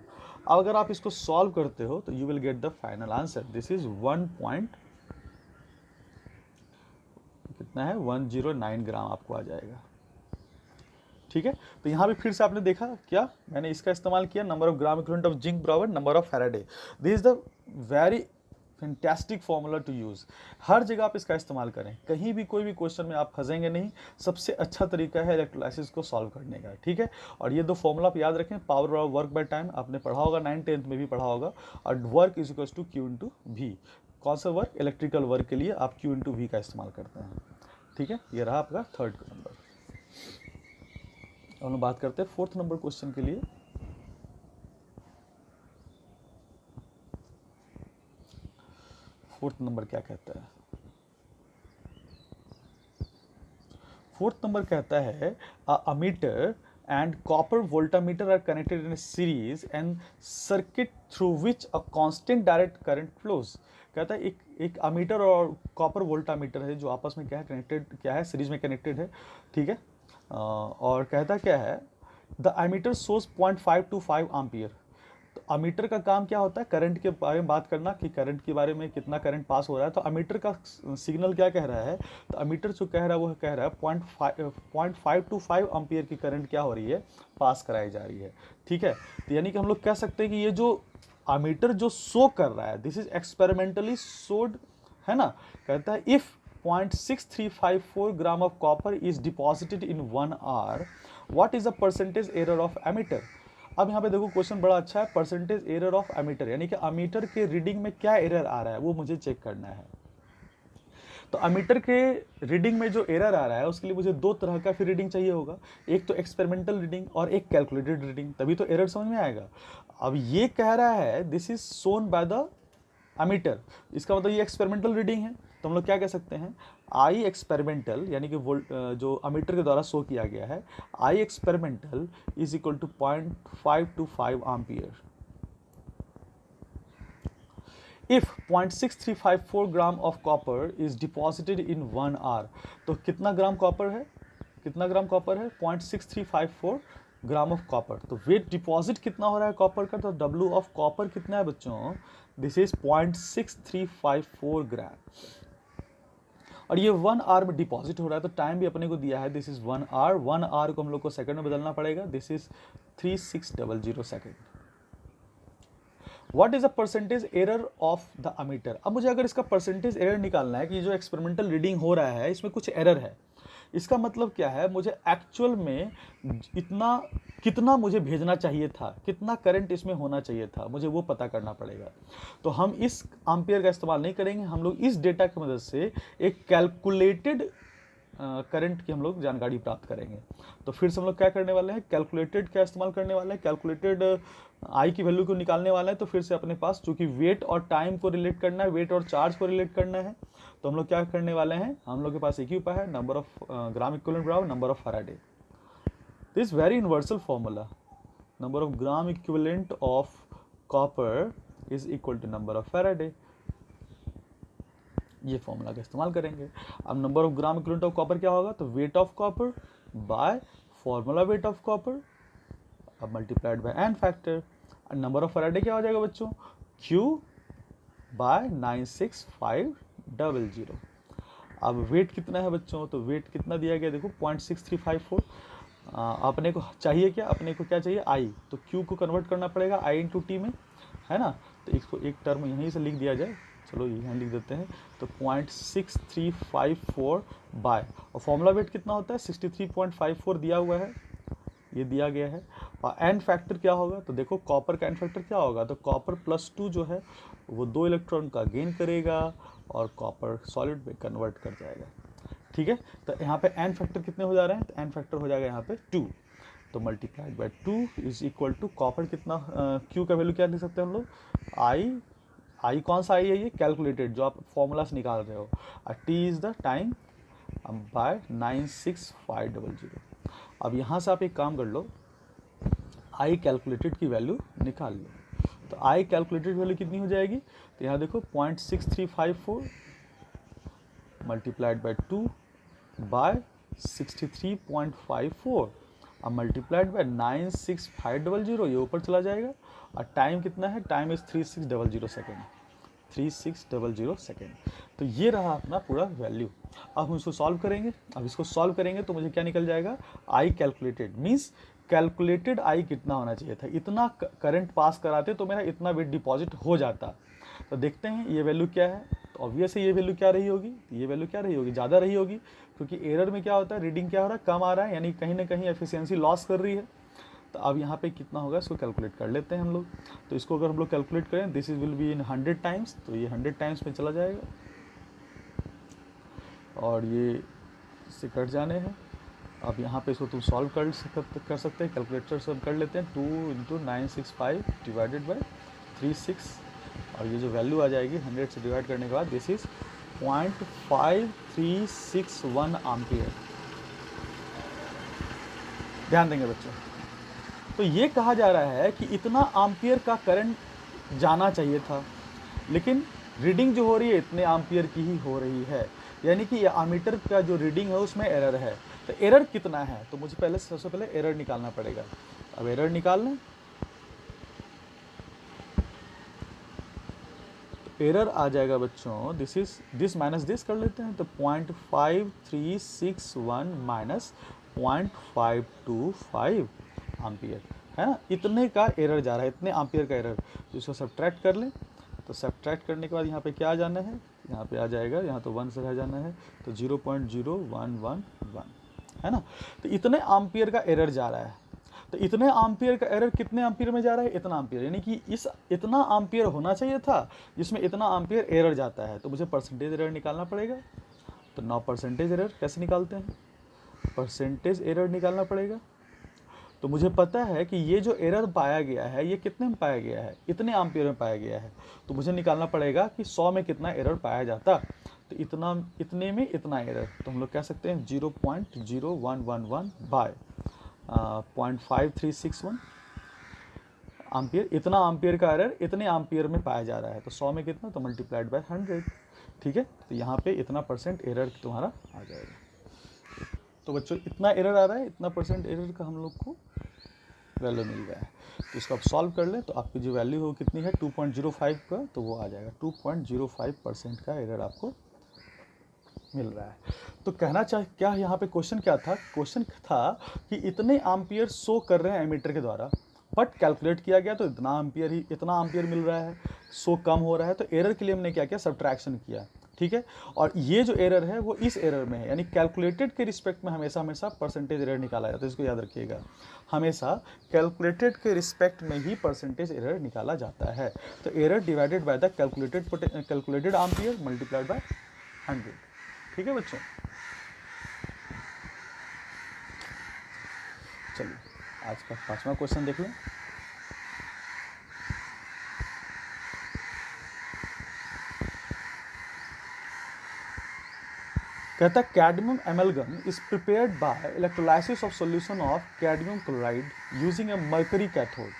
अब अगर आप इसको सॉल्व करते हो तो you will get the final answer, this is 1.109 ग्राम आपको आ जाएगा। ठीक है, तो यहाँ भी फिर से आपने देखा क्या, मैंने इसका इस्तेमाल किया, number of gram equivalent of zinc बराबर number of Faraday. This is the very fantastic formula to use. हर जगह आप इसका इस्तेमाल करें, कहीं भी कोई भी क्वेश्चन में आप फंसेंगे नहीं। सबसे अच्छा तरीका है इलेक्ट्रोलाइसिस को सॉल्व करने का। ठीक है, और ये दो फॉर्मूला आप याद रखें, पावर और वर्क बाय टाइम आपने पढ़ा होगा, 9th-10th में भी पढ़ा होगा। और work is equal to Q into V. कौन सा वर्क, इलेक्ट्रिकल वर्क के लिए आप Q इंटू वी का इस्तेमाल करते हैं। ठीक है, ये रहा आपका थर्ड नंबर। हम लोग बात करते हैं फोर्थ नंबर क्वेश्चन के लिए। फोर्थ नंबर क्या कहता है, फोर्थ नंबर कहता है ammeter and copper voltmeter are connected in a series and circuit through which a constant direct current flows। कहता है एक अमीटर और कॉपर वोल्टामीटर है जो आपस में क्या है कनेक्टेड, क्या है सीरीज में कनेक्टेड है, ठीक है। और कहता क्या है, द अमीटर सोर्स 0.525 एम्पियर। तो अमीटर का काम क्या होता है, करंट के बारे में बात करना कि करंट के बारे में कितना करंट पास हो रहा है। तो अमीटर का सिग्नल क्या कह रहा है, तो अमीटर जो कह रहा है वो कह रहा है 0.525 एम्पियर की करंट क्या हो रही है, पास कराई जा रही है, ठीक है। तो यानी कि हम लोग कह सकते हैं कि ये जो अमीटर जो शो कर रहा है, दिस इज एक्सपेरिमेंटली शोड, है ना। कहता है if 0.6354 gram of copper is deposited in 1 hour, what is the percentage error of ammeter. अब यहाँ पे देखो क्वेश्चन बड़ा अच्छा है, परसेंटेज एरर ऑफ एमीटर, यानी कि अमीटर के रीडिंग में क्या एरर आ रहा है वो मुझे चेक करना है। तो अमीटर के रीडिंग में जो एरर आ रहा है उसके लिए मुझे दो तरह का फिर रीडिंग चाहिए होगा, एक तो एक्सपेरिमेंटल रीडिंग और एक कैलकुलेटेड रीडिंग, तभी तो एरर समझ में आएगा। अब ये कह रहा है this is shown by the ammeter, इसका मतलब ये एक्सपेरिमेंटल रीडिंग है। तो हम लोग क्या कह सकते हैं, आई एक्सपेरिमेंटल यानी कि जो अमीटर के द्वारा शो किया गया है, I experimental is equal to 0.525 ampere. If 0.6354 gram of copper is deposited in 1 hour, तो कितना ग्राम कॉपर है, कितना ग्राम कॉपर है, 0.6354 ग्राम ऑफ कॉपर। तो वेट डिपॉजिट कितना हो रहा है कॉपर का, तो डब्ल्यू ऑफ कॉपर कितना है बच्चों, दिस इज 0.6354 ग्राम। और ये 1 आवर में डिपॉजिट हो रहा है, तो टाइम भी अपने को दिया है, दिस इज 1 आवर। 1 आवर को हम लोग को सेकंड में बदलना पड़ेगा, this is 3600 second. What is the percentage error of the ammeter. अब मुझे अगर इसका परसेंटेज एरर निकालना है कि जो एक्सपेरिमेंटल रीडिंग हो रहा है इसमें कुछ एरर है, इसका मतलब क्या है, मुझे एक्चुअल में इतना कितना मुझे भेजना चाहिए था, कितना करंट इसमें होना चाहिए था, मुझे वो पता करना पड़ेगा। तो हम इस एम्पियर का इस्तेमाल नहीं करेंगे, हम लोग इस डेटा की मदद से एक कैलकुलेटेड करंट की हम लोग जानकारी प्राप्त करेंगे। तो फिर से हम लोग क्या करने वाले हैं, कैलकुलेटेड का इस्तेमाल करने वाले हैं, कैलकुलेटेड आई की वैल्यू को निकालने वाला है। तो फिर से अपने पास चूंकि वेट और टाइम को रिलेट करना है, वेट और चार्ज को रिलेट करना है, तो हम लोग क्या करने वाले हैं, हम लोग के पास एक ही उपाय है, नंबर ऑफ ग्राम इक्विवेलेंट बराबर number of Faraday. This very universal formula, number of gram equivalent of copper is equal to number of Faraday, ये फॉर्मूला का इस्तेमाल करेंगे। अब number of gram equivalent of copper क्या होगा, तो weight of copper by formula weight of copper अब multiplied by N factor. Number of Faraday क्या हो जाएगा बच्चों, Q बाय 96500। अब वेट कितना है बच्चों, तो वेट कितना दिया गया देखो 0.6354। अपने को चाहिए क्या, अपने को क्या चाहिए I, तो Q को कन्वर्ट करना पड़ेगा I इंटू टी में, है ना। तो इसको एक टर्म यहीं से लिख दिया जाए, चलो यहाँ लिख देते हैं। तो 0.6354 बाय, और फॉर्मूला वेट कितना होता है 63.54 दिया हुआ है, ये दिया गया है। और एन फैक्टर क्या होगा, तो देखो कॉपर का एन फैक्टर क्या होगा, तो कॉपर +2 जो है वो 2 इलेक्ट्रॉन का गेन करेगा और कॉपर सॉलिड में कन्वर्ट कर जाएगा, ठीक है। तो यहाँ पे एन फैक्टर कितने हो जा रहे हैं, तो एन फैक्टर हो जाएगा यहाँ पे 2, तो multiplied by 2 is equal to copper कितना, क्यू का वैल्यू क्या लिख सकते हैं हम लोग, आई कौन सा आई है, ये कैलकुलेटेड जो आप फॉर्मूला से निकाल रहे हो, और T is the time by 96500। अब यहाँ से आप एक काम कर लो, आई कैलकुलेटेड की वैल्यू निकाल लो। तो आई कैलकुलेटेड वैल्यू कितनी हो जाएगी, तो यहाँ देखो 0.6354 मल्टीप्लाइड बाय 2 बाय 63.54 अब मल्टीप्लाइड बाय 96500, ये ऊपर चला जाएगा। और टाइम कितना है, टाइम इज 3600 सेकेंड, 3600 सेकेंड। तो ये रहा अपना पूरा वैल्यू। अब हम इसको सॉल्व करेंगे, अब इसको सॉल्व करेंगे तो मुझे क्या निकल जाएगा, आई कैलकुलेटेड मीन्स कैलकुलेटेड आई कितना होना चाहिए था, इतना करंट पास कराते तो मेरा इतना वेट डिपॉजिट हो जाता। तो देखते हैं ये वैल्यू क्या है, तो ऑब्वियसली ये वैल्यू क्या रही होगी, ये वैल्यू क्या रही होगी, ज़्यादा रही होगी, क्योंकि एरर में क्या होता है, रीडिंग क्या हो रहा है, कम आ रहा है, यानी कहीं ना कहीं एफिशिएंसी लॉस कर रही है। तो अब यहाँ पे कितना होगा इसको कैलकुलेट कर लेते हैं हम लोग। तो इसको अगर हम लोग कैलकुलेट करें, this is will be in 100 times, तो ये 100 टाइम्स में चला जाएगा और ये इससे कट जाने हैं। अब यहाँ पे इसको तुम सॉल्व कर सकते हैं, कैलकुलेटर से हम कर लेते हैं, 2 × 965 डिवाइडेड बाई 36, और ये जो वैल्यू आ जाएगी 100 से डिवाइड करने के बाद, दिस इज 0.5361 एम्पियर। ध्यान देंगे बच्चों। तो ये कहा जा रहा है कि इतना एम्पियर का करंट जाना चाहिए था, लेकिन रीडिंग जो हो रही है इतने एम्पियर की ही हो रही है, यानी कि एमीटर का जो रीडिंग है उसमें एरर है। तो एरर कितना है, तो मुझे पहले सबसे पहले एरर निकालना पड़ेगा। अब एरर निकाल लें, तो एरर आ जाएगा बच्चों, दिस माइनस दिस कर लेते हैं, तो 0.5361 माइनस 0.525 एम्पियर है ना, इतने का एरर जा रहा है, इतने एम्पियर का एरर। तो इसको सब्ट्रैक्ट कर लें, तो सब्ट्रैक्ट करने के बाद यहाँ पे क्या आ जाना है, यहाँ पे आ जाएगा, यहाँ तो 1 से रह जाना है, तो 0.0111 है ना। तो इतने एम्पियर का एरर जा रहा है। तो इतने एम्पियर का एरर कितने एम्पियर में जा रहा है, इतना एम्पियर, यानी कि इस इतना एम्पियर होना चाहिए था जिसमें इतना एम्पियर एरर जाता है। तो मुझे परसेंटेज एरर निकालना पड़ेगा। तो 9 परसेंटेज एरर कैसे निकालते हैं, परसेंटेज एरर निकालना पड़ेगा। तो मुझे पता है कि ये जो एरर पाया गया है ये कितने में पाया गया है, इतने एम्पियर में पाया गया है। तो मुझे निकालना पड़ेगा कि 100 में कितना एरर पाया जाता। तो इतने में इतना एरर, तो हम लोग कह सकते हैं 0.0111 बाय 0.5361 एम्पियर। इतना एम्पियर का एरर इतने एम्पियर में पाया जा रहा है, तो 100 में कितना, तो मल्टीप्लाइड बाय 100। ठीक है, तो यहाँ पे इतना परसेंट एरर तुम्हारा आ जाएगा। तो बच्चों इतना एरर आ रहा है, इतना परसेंट एरर का हम लोग को वैल्यू मिल रहा है। तो इसको आप सॉल्व कर लें, तो आपकी जो वैल्यू हो कितनी है 2.05 का, तो वो आ जाएगा 2.05% का एरर आपको मिल रहा है। तो कहना चाहिए क्या, यहाँ पे क्वेश्चन क्या था, क्वेश्चन था कि इतने एम्पियर शो कर रहे हैं एमीटर के द्वारा, बट कैलकुलेट किया गया तो इतना एम्पियर मिल रहा है, शो कम हो रहा है। तो एरर के लिए हमने क्या किया, सब्ट्रैक्शन किया। ठीक है, और ये जो एरर है वो इस एरर में है, यानी कैलकुलेटेड के रिस्पेक्ट में हमेशा परसेंटेज एरर निकाला जाता है। इसको याद रखिएगा, हमेशा कैलकुलेटेड के रिस्पेक्ट में ही परसेंटेज एरर निकाला जाता है। तो error divided by the calculated ampere multiplied by 100। ठीक है बच्चों, चलिए आज का 5वां क्वेश्चन देख लें। कहता है cadmium amalgam is prepared by electrolysis of solution of cadmium chloride using A mercury cathode.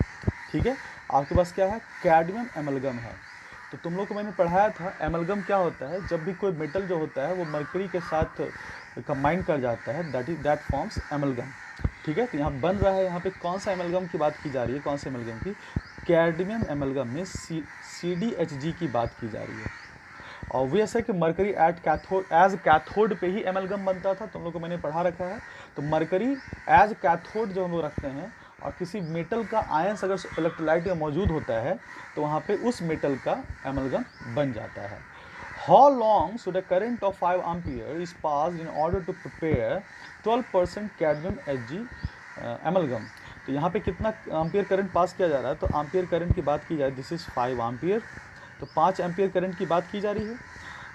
ठीक है, आपके पास क्या है, कैडमियम एमलगम है। तो तुम लोग को मैंने पढ़ाया था एमलगम क्या होता है, जब भी कोई मेटल जो होता है वो मर्करी के साथ कंबाइन कर जाता है, दैट फॉर्म्स एमलगम। ठीक है, तो यहाँ बन रहा है, यहाँ पे कौन सा एमलगम की बात की जा रही है, कौन से एमलगम की, कैडमियम एमलगम में CDHG की बात की जा रही है। ऑब्वियस है कि मरकरी एज कैथोड पे ही एमलगम बनता था, तुम लोग को मैंने पढ़ा रखा है। तो मरकरी एज कैथोड जो हम लोग रखते हैं, और किसी मेटल का आयंस अगर इलेक्ट्रोलाइट में मौजूद होता है तो वहाँ पे उस मेटल का एमलगम बन जाता है। How long should a current of 5 ampere is passed in order to prepare 12% cadmium Hg amalgam. तो यहाँ पे कितना एम्पियर करंट पास किया जा रहा है, तो एम्पियर करंट की बात की जाए, दिस इज 5 एम्पियर, तो 5 एम्पियर करंट की बात की जा रही है।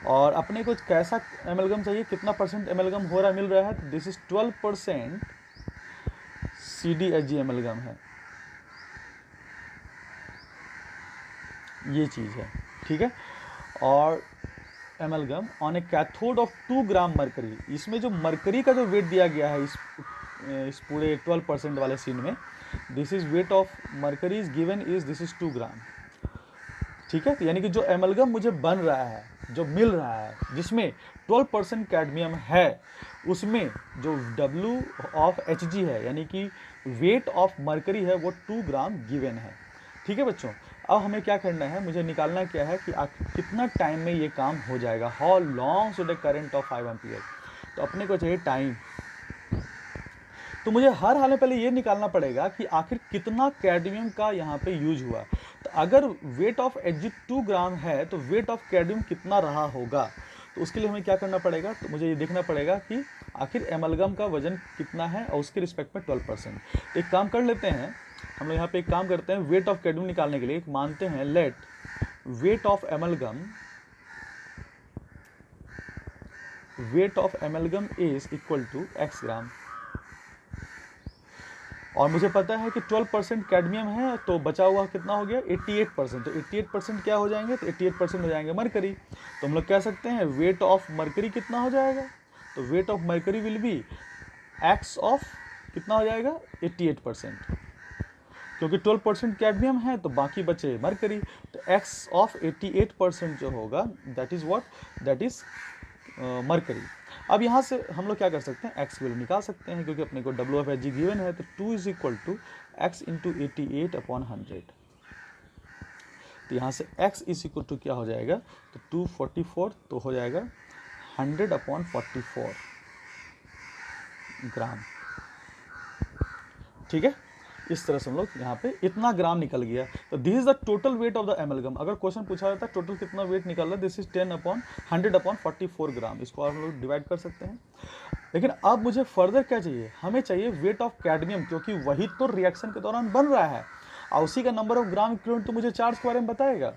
और अपने को कैसा एमलगम चाहिए, कितना परसेंट एमलगम हो रहा मिल रहा है, तो दिस इज 12% CDHG एमलगम है, ये चीज़ है। ठीक है, और amalgam on A cathode of 2 gram mercury, इसमें जो मरकरी का जो वेट दिया गया है इस पूरे 12% वाले सीन में, this is weight of mercury is given is this is 2 ग्राम। ठीक है, तो यानी कि जो एमलगम मुझे बन रहा है, जो मिल रहा है, जिसमें 12% कैडमियम है, उसमें जो W ऑफ Hg है, यानी कि वेट ऑफ मरकरी है, वो 2 ग्राम गिवन है। ठीक है बच्चों, अब हमें क्या करना है, मुझे निकालना क्या है कि कितना टाइम में ये काम हो जाएगा, how long should A current of 5 ampere. तो अपने को चाहिए टाइम, तो मुझे हर हाल में पहले ये निकालना पड़ेगा कि आखिर कितना कैडमियम का यहाँ पे यूज हुआ। तो अगर वेट ऑफ Hg 2 ग्राम है तो वेट ऑफ कैडमियम कितना रहा होगा, तो उसके लिए हमें क्या करना पड़ेगा, तो मुझे ये देखना पड़ेगा कि आखिर एमलगम का वजन कितना है और उसके रिस्पेक्ट में 12%। तो एक काम कर लेते हैं, हम लोग यहाँ पे एक काम करते हैं, वेट ऑफ कैडमियम निकालने के लिए मानते हैं let weight of amalgam is equal to x gram, और मुझे पता है कि 12% कैडमियम है, तो बचा हुआ कितना हो गया 88%। तो 88% क्या हो जाएंगे, तो 88% हो जाएंगे मरकरी। तो हम लोग कह सकते हैं वेट ऑफ मरकरी कितना हो जाएगा, तो weight of mercury will be x of कितना हो जाएगा 88%, क्योंकि 12% कैडमियम है तो बाकी बचे मरकरी, तो x ऑफ 88% जो होगा that is what, that is mercury. अब यहाँ से हम लोग क्या कर सकते हैं, x की वैल्यू निकाल सकते हैं, क्योंकि अपने को WFHG गिवन है, तो 2 is equal to x into 88/100। तो यहाँ से x इज इक्वल टू क्या हो जाएगा, तो 244, तो हो जाएगा 100/44 ग्राम। ठीक है, इस तरह से हम लोग यहाँ पे इतना ग्राम निकल गया। तो this is the total weight of the amalgam. अगर क्वेश्चन पूछा जाता है टोटल कितना वेट निकल रहा है, दिस इज 100/44 ग्राम। इसको हम लोग डिवाइड कर सकते हैं। लेकिन अब मुझे फर्दर क्या चाहिए, हमें चाहिए वेट ऑफ कैडमियम, क्योंकि वही तो रिएक्शन के दौरान बन रहा है और उसी का नंबर ऑफ ग्राम इक्विवेलेंट तो मुझे चार्ज के बारे में बताएगा।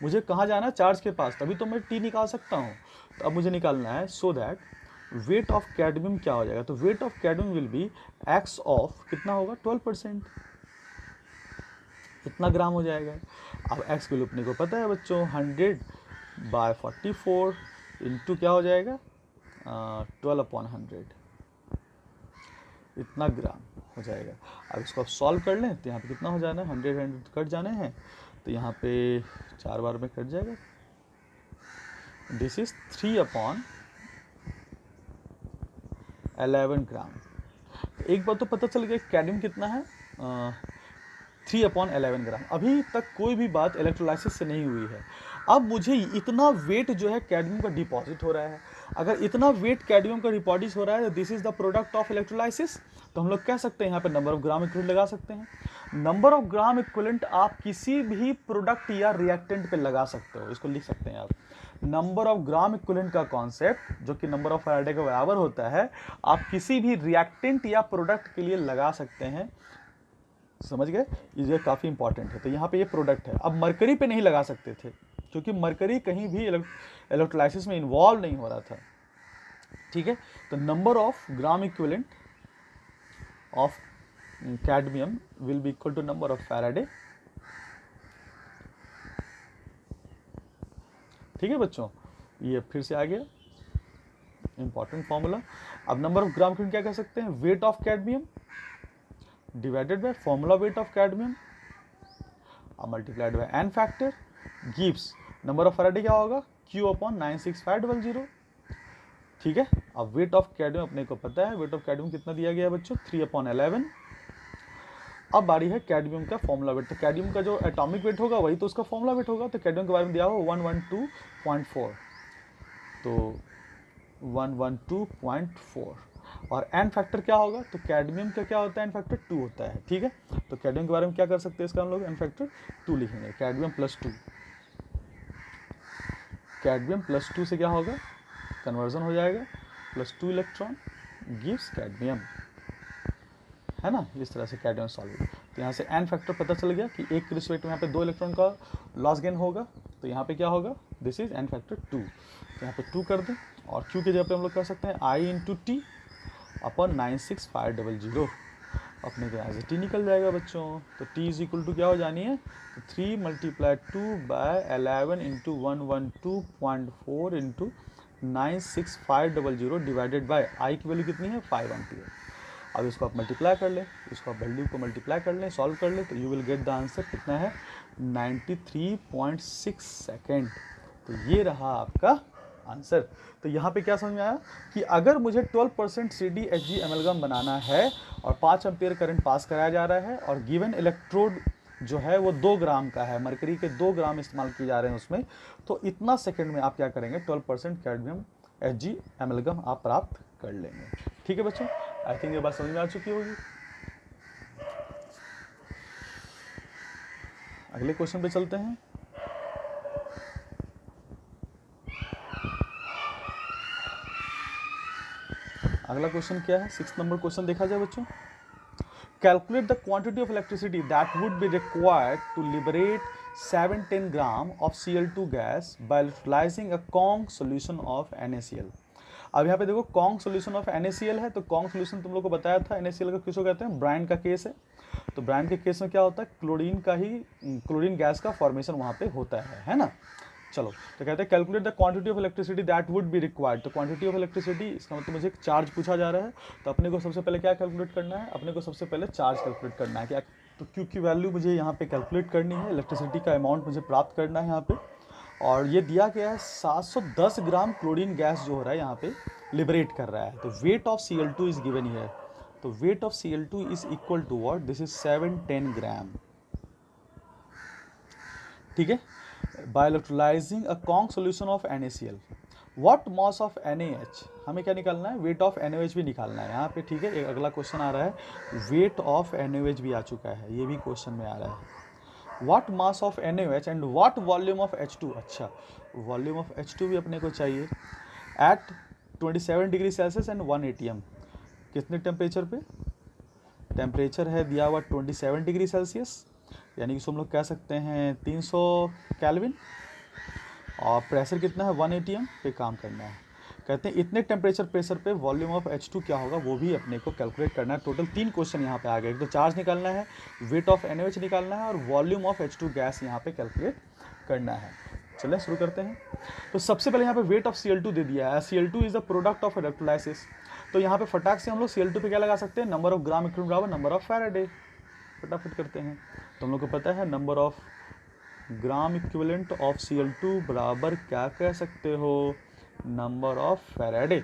मुझे कहाँ जाना है, चार्ज के पास, तभी तो मैं टी निकाल सकता हूँ। तो अब मुझे निकालना है, सो दैट वेट ऑफ कैडमियम क्या हो जाएगा, तो weight of cadmium will B x of कितना होगा 12%, इतना ग्राम हो जाएगा। अब एक्स की वैल्यू अपने को पता है बच्चों, 100/44 इंटू क्या हो जाएगा 12/100, इतना ग्राम हो जाएगा। अब इसको आप सॉल्व कर लें तो यहाँ पे कितना हो जाना है, 100 कट जाने हैं, तो यहाँ पे 4 बार में कट जाएगा। दिस इज 3/11 ग्राम। तो एक बात तो पता चल गया कैडमियम कितना है, 3/11 ग्राम। अभी तक कोई भी बात इलेक्ट्रोलाइसिस से नहीं हुई है। अब मुझे इतना वेट जो है कैडमियम का डिपॉजिट हो रहा है, अगर इतना वेट कैडमियम का डिपॉजिट हो रहा है, this is the product of electrolysis. तो हम लोग कह सकते हैं यहाँ पे नंबर ऑफ ग्राम इक्विवेलेंट लगा सकते हैं। नंबर ऑफ ग्राम इक्विवेलेंट आप किसी भी प्रोडक्ट या रिएक्टेंट पे लगा सकते हो, इसको लिख सकते हैं आप। नंबर ऑफ ग्राम इक्विवेलेंट का कॉन्सेप्ट जो कि नंबर ऑफ फैराडे के बराबर होता है, आप किसी भी रिएक्टेंट या प्रोडक्ट के लिए लगा सकते हैं। समझ गए, ये काफ़ी इंपॉर्टेंट है। तो यहाँ पे ये प्रोडक्ट है। अब मरकरी पे नहीं लगा सकते थे, क्योंकि मरकरी कहीं भी इलेक्ट्रोलाइसिस में इन्वॉल्व नहीं हो रहा था। ठीक है, तो number of gram equivalent of cadmium will be equal to number of faraday. ठीक है बच्चों, ये फिर से आ गया इंपॉर्टेंट फॉर्मूला। अब नंबर ऑफ ग्राम इक्विवेलेंट क्या कह सकते हैं, weight of cadmium divided by formula weight of cadmium multiplied by n factor gives number of Faraday क्या होगा, Q/96500। ठीक है, अब वेट ऑफ कैडमियम अपने को पता है, वेट ऑफ कैडमियम कितना दिया गया है बच्चों, 3/11। अब बारी है कैडमियम का फॉर्मूला वेट। तो कैडमियम का जो एटॉमिक वेट होगा वही तो उसका फॉर्मूला वेट होगा। तो कैडमियम के बारे में दिया होगा 112.4, तो 112.4 और एन फैक्टर क्या होगा, तो कैडमियम का क्या होता है, एन फैक्टर 2 होता है। ठीक है, तो कैडमियम के बारे में क्या कर सकते हैं, इसका हम लोग एन फैक्टर 2 लिखेंगे, कैडमियम प्लस 2। कैडमियम प्लस 2 से क्या होगा, कन्वर्जन हो जाएगा, प्लस 2 इलेक्ट्रॉन गिव्स कैडमियम, है ना। इस तरह से कैडमियम सॉल्व। तो यहाँ से एन फैक्टर पता चल गया कि 1 के रिस्पेक्ट में यहाँ पे 2 इलेक्ट्रॉन का लॉस गेन होगा। तो यहाँ पे क्या होगा, दिस इज एन फैक्टर 2। तो यहाँ पे 2 कर दें और क्यू के जगह पे हम लोग कर सकते हैं I/T/96500। अपने को यहाँ से टी निकल जाएगा बच्चों। तो टी इज इक्वल टू क्या हो जानी है, तो 3 × 2/11 × 112.4 × 96500 डिवाइडेड बाय आई की वैल्यू कितनी है, 5 एम्पियर। अब इसको आप मल्टीप्लाई कर लें, इसको आप वैल्यू को मल्टीप्लाई कर लें, सॉल्व कर लें, तो you will get the answer कितना है, 93.6 सेकेंड। तो ये रहा आपका आंसर। तो यहाँ पे क्या समझ में आया कि अगर मुझे 12% CdHg एमलगम बनाना है और 5 एम्पियर करंट पास कराया जा रहा है और गिवन इलेक्ट्रोड जो है वो 2 ग्राम का है, मरकरी के 2 ग्राम इस्तेमाल किए जा रहे हैं उसमें, तो इतना सेकंड में आप क्या करेंगे, 12% कैडमियम Hg एमलगम आप प्राप्त कर लेंगे। ठीक है बच्चों, आई थिंक ये बात समझ में आ चुकी होगी। अगले क्वेश्चन पे चलते हैं। अगला क्वेश्चन क्या है, 6 नंबर क्वेश्चन देखा जाए बच्चों। Calculate the quantity of electricity that would be required to liberate 710 gram of Cl2 gas by utilising a conc solution of NaCl। अब यहाँ पे देखो कॉन्ग सोल्यूशन ऑफ NaCl है, तो कॉन्ग सोल्यूशन तुम लोग को बताया था NaCl का किसको कहते हैं, ब्रांड का केस है। तो ब्रांड के केस में क्या होता है, क्लोरीन गैस का फॉर्मेशन वहाँ पे होता है ना। चलो तो कहते हैं calculate the quantity of electricity that would be required. तो क्वांटिटी ऑफ इलेक्ट्रिसिटी इसका मतलब मुझे एक चार्ज पूछा जा रहा है, तो अपने को सबसे पहले क्या कैलकुलेट करना है, अपने को सबसे पहले चार्ज कैलकुलेट करना है। क्या तो क्यू की वैल्यू मुझे यहाँ पे कैलकुलेट करनी है, इलेक्ट्रिसिटी का अमाउंट मुझे प्राप्त करना है यहाँ पे, और ये दिया गया है 710 ग्राम क्लोरीन गैस जो हो रहा है यहाँ पे लिबरेट कर रहा है। तो weight of Cl2 is given here, तो weight of Cl2 is equal to what, this is 710 gram, ठीक है। By electrolysing a conc solution of NaCl, what mass of NaH, हमें क्या निकालना है, वेट ऑफ NaOH भी निकालना है यहाँ पे, ठीक है। एक अगला क्वेश्चन आ रहा है, वेट ऑफ NaOH भी आ चुका है, ये भी क्वेश्चन में आ रहा है। What mass of NaOH and what volume of H2, अच्छा वॉल्यूम ऑफ H2 भी अपने को चाहिए। At 27 degree Celsius and 1 atm, कितने टेम्परेचर पे, टेम्परेचर है दिया हुआ 27 डिग्री सेल्सियस, यानी कि हम लोग कह सकते हैं 300 केल्विन, और प्रेशर कितना है 1 atm पे काम करना है। कहते हैं इतने टेम्परेचर प्रेशर पे वॉल्यूम ऑफ H2 क्या होगा, वो भी अपने को कैलकुलेट करना है। टोटल 3 क्वेश्चन यहाँ पे आ गए, एक तो चार्ज निकालना है, वेट ऑफ NaOH निकालना है, और वॉल्यूम ऑफ H2 गैस यहाँ पे कैलकुलेट करना है। चलें शुरू करते हैं। तो सबसे पहले यहाँ पे वेट ऑफ Cl2 दे दिया है, Cl2 is the product of electrolysis. तो यहाँ पे फटाक से हम लोग Cl2 पे क्या लगा सकते हैं, नंबर ऑफ ग्राम इक्विवेलेंट बराबर नंबर ऑफ फैराडे, फटाफट करते हैं। तो हम लोग को पता है number of gram equivalent of Cl2 बराबर क्या कह सकते हो, नंबर ऑफ फैराडे।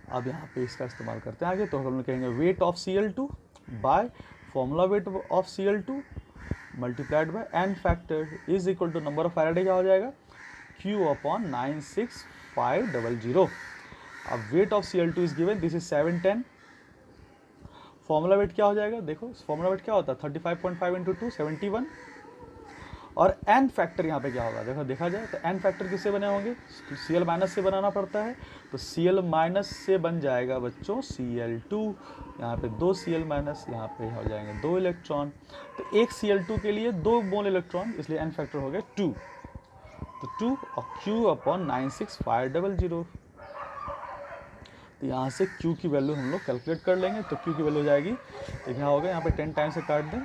अब यहाँ पे इसका इस्तेमाल करते हैं आगे, तो हम लोग कहेंगे weight of Cl2 by formula weight of Cl2 multiplied by N factor is equal to number of Faraday क्या हो जाएगा, Q अपॉन 96500। अब weight of Cl2 is given, this is 710, formula weight क्या हो जाएगा, देखो फॉर्मूला वेट क्या होता है 35.5 इंटू 2 71, और एन फैक्टर यहाँ पे क्या होगा, देखो देखा जाए तो एन फैक्टर किससे बने होंगे, Cl माइनस से बनाना पड़ता है, तो Cl माइनस से बन जाएगा बच्चों Cl2, यहाँ पे 2 Cl माइनस, यहाँ पे हो जाएंगे 2 इलेक्ट्रॉन, तो एक Cl2 के लिए 2 मोल इलेक्ट्रॉन, इसलिए एन फैक्टर हो गया 2, तो 2 और Q अपॉन 96500। तो यहाँ से Q की वैल्यू हम लोग कैलकुलेट कर लेंगे, तो Q की वैल्यू हो जाएगी, तो क्या होगा यहाँ पे 10 टाइम से काट दें,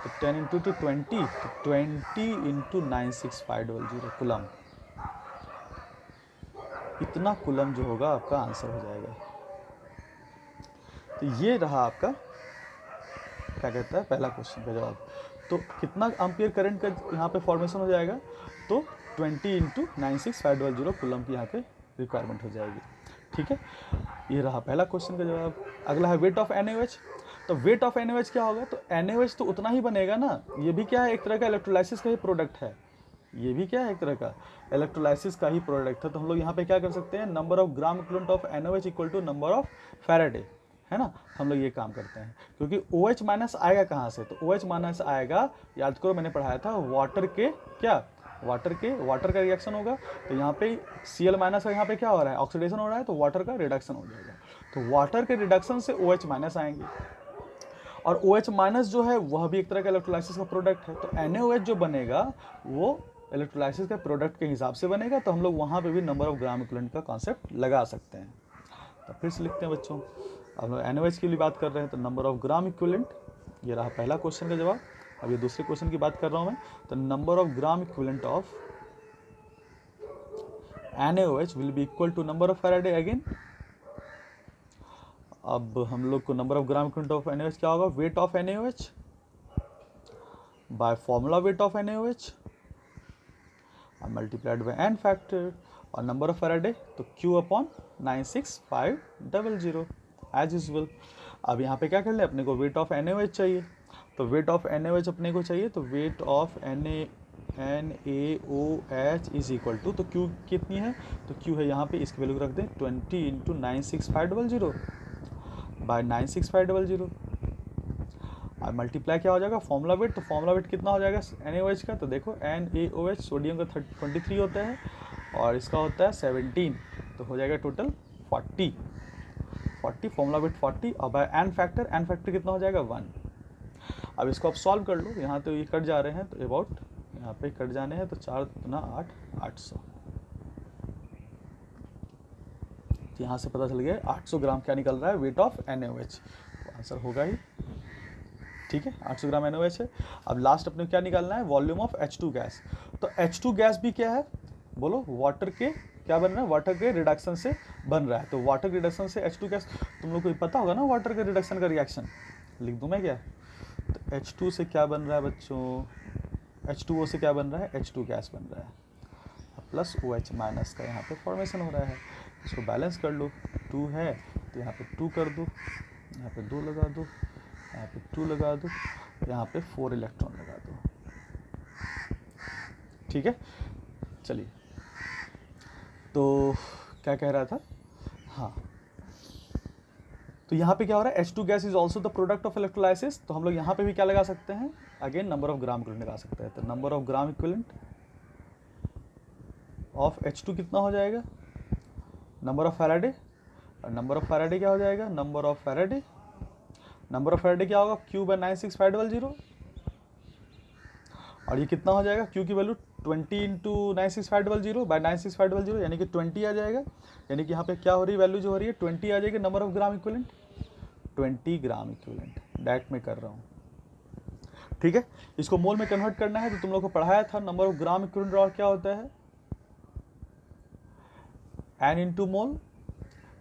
तो 10 इंटू 2 20, तो 20 इंटू 96500 कुलम, इतना कुलम जो होगा आपका आंसर हो जाएगा। तो ये रहा आपका क्या कहता है पहला क्वेश्चन का जवाब। तो कितना एम्पियर करंट का यहाँ पे फॉर्मेशन हो जाएगा, तो 20 इंटू 96500 कुलम की यहाँ पे रिक्वायरमेंट हो जाएगी, ठीक है। ये रहा पहला क्वेश्चन का जवाब। अगला है वेट ऑफ NaOH, तो वेट ऑफ NaOH क्या होगा, तो NaOH तो उतना ही बनेगा ना, ये भी क्या है एक तरह का इलेक्ट्रोलाइसिस का ही प्रोडक्ट है, ये भी क्या है एक तरह का इलेक्ट्रोलाइसिस का ही प्रोडक्ट है। तो हम लोग यहाँ पे क्या कर सकते हैं, number of gram equivalent of NaOH equal to number of faraday, है ना, हम लोग ये काम करते हैं। क्योंकि OH माइनस आएगा कहाँ से, तो OH माइनस आएगा, याद करो मैंने पढ़ाया था वाटर के क्या, वाटर का रिएक्शन होगा, तो यहाँ पे Cl माइनस का यहाँ पे क्या हो रहा है, ऑक्सीडेशन हो रहा है, तो वाटर का रिडक्शन हो जाएगा, तो वाटर के रिडक्शन से OH माइनस आएंगे, और OH माइनस जो है वह भी एक तरह का इलेक्ट्रोलाइसिस का प्रोडक्ट है, तो NaOH जो बनेगा वो इलेक्ट्रोलाइसिस के प्रोडक्ट के हिसाब से बनेगा, तो हम लोग वहाँ पे भी नंबर ऑफ ग्राम इक्विवेलेंट का कॉन्सेप्ट लगा सकते हैं। तो फिर से लिखते हैं बच्चों, अब लोग NaOH के लिए बात कर रहे हैं, तो नंबर ऑफ ग्राम इक्विवेलेंट, ये रहा पहला क्वेश्चन का जवाब। अब ये दूसरे क्वेश्चन की बात कर रहा हूँ मैं, तो number of gram equivalent of NaOH will be equal to number of faraday again. अब हम लोग को number of gram equivalent of NaOH क्या होगा, weight of NaOH by formula weight of NaOH multiplied by N factor, और number of faraday तो Q upon 96500 as usual. अब यहाँ पे क्या कर ले, अपने को वेट ऑफ NaOH चाहिए, तो वेट ऑफ NaOH अपने को चाहिए, तो weight of NaOH is equal to, तो Q कितनी है, तो Q है यहाँ पे, इसकी वैल्यू रख दें 20 इंटू 96500 बाय 96500, और मल्टीप्लाई क्या हो जाएगा फॉर्मूला वेट, तो फॉर्मूला वेट कितना हो जाएगा NaOH का, तो देखो NaOH सोडियम का 23 होता है और इसका होता है 17, तो हो जाएगा टोटल 40 फॉर्मूला वेट 40, और बाय एन फैक्टर कितना हो जाएगा 1। अब इसको आप सॉल्व कर लो, यहाँ तो ये कट जा रहे हैं, तो अबाउट यहाँ पे कट जाने हैं, तो 4 गुना 8 800, तो यहाँ से पता चल गया 800 ग्राम क्या निकल रहा है वेट ऑफ NaOH, तो आंसर होगा ही, ठीक। ठीक है, 800 ग्राम NaOH है। अब लास्ट अपने क्या निकालना है, वॉल्यूम ऑफ H2 गैस। तो H2 गैस भी क्या है, बोलो, वाटर के क्या बन रहा है, वाटर के रिडक्शन से बन रहा है। तो वाटर के रिडक्शन से H2 गैस, तुम लोग को पता होगा ना वाटर के रिडक्शन का रिएक्शन, लिख दूं मैं क्या। तो H2 से क्या बन रहा है बच्चों, H2O से क्या बन रहा है, H2 गैस बन रहा है, प्लस OH माइनस का यहाँ पे फॉर्मेशन हो रहा है। इसको बैलेंस कर लो, 2 है तो यहाँ पे 2 कर दो, यहाँ पे 2 लगा दो, यहाँ पे 2 लगा दो, यहाँ पे 4 इलेक्ट्रॉन लगा दो। ठीक है, चलिए, तो क्या कह रहा था, हाँ, तो यहाँ पे क्या हो रहा है, H2 gas is also the product of electrolysis. तो हम लोग यहाँ पे भी क्या लगा सकते हैं, again number of gram equivalent लगा सकते हैं। तो number of gram equivalent of H2 कितना हो जाएगा, नंबर ऑफ फैराडे, और नंबर ऑफ फैराडे क्या हो जाएगा, number of faraday, number of Faraday क्या होगा, Q बाय 96500, और ये कितना हो जाएगा, Q की वैल्यू 20 इंटू 96500 बाय 96500, यानी कि 20 आ जाएगा। यानी कि यहाँ पे क्या हो रही है, वैल्यू जो हो रही है 20 आ जाएगी, number of gram equivalent 20 gram equivalent, that में कर रहा हूँ। ठीक है, इसको मोल में कन्वर्ट करना है, तो तुम लोग को पढ़ाया था नंबर ऑफ ग्राम इक्विवेलेंट और क्या होता है, n इंटू मोल।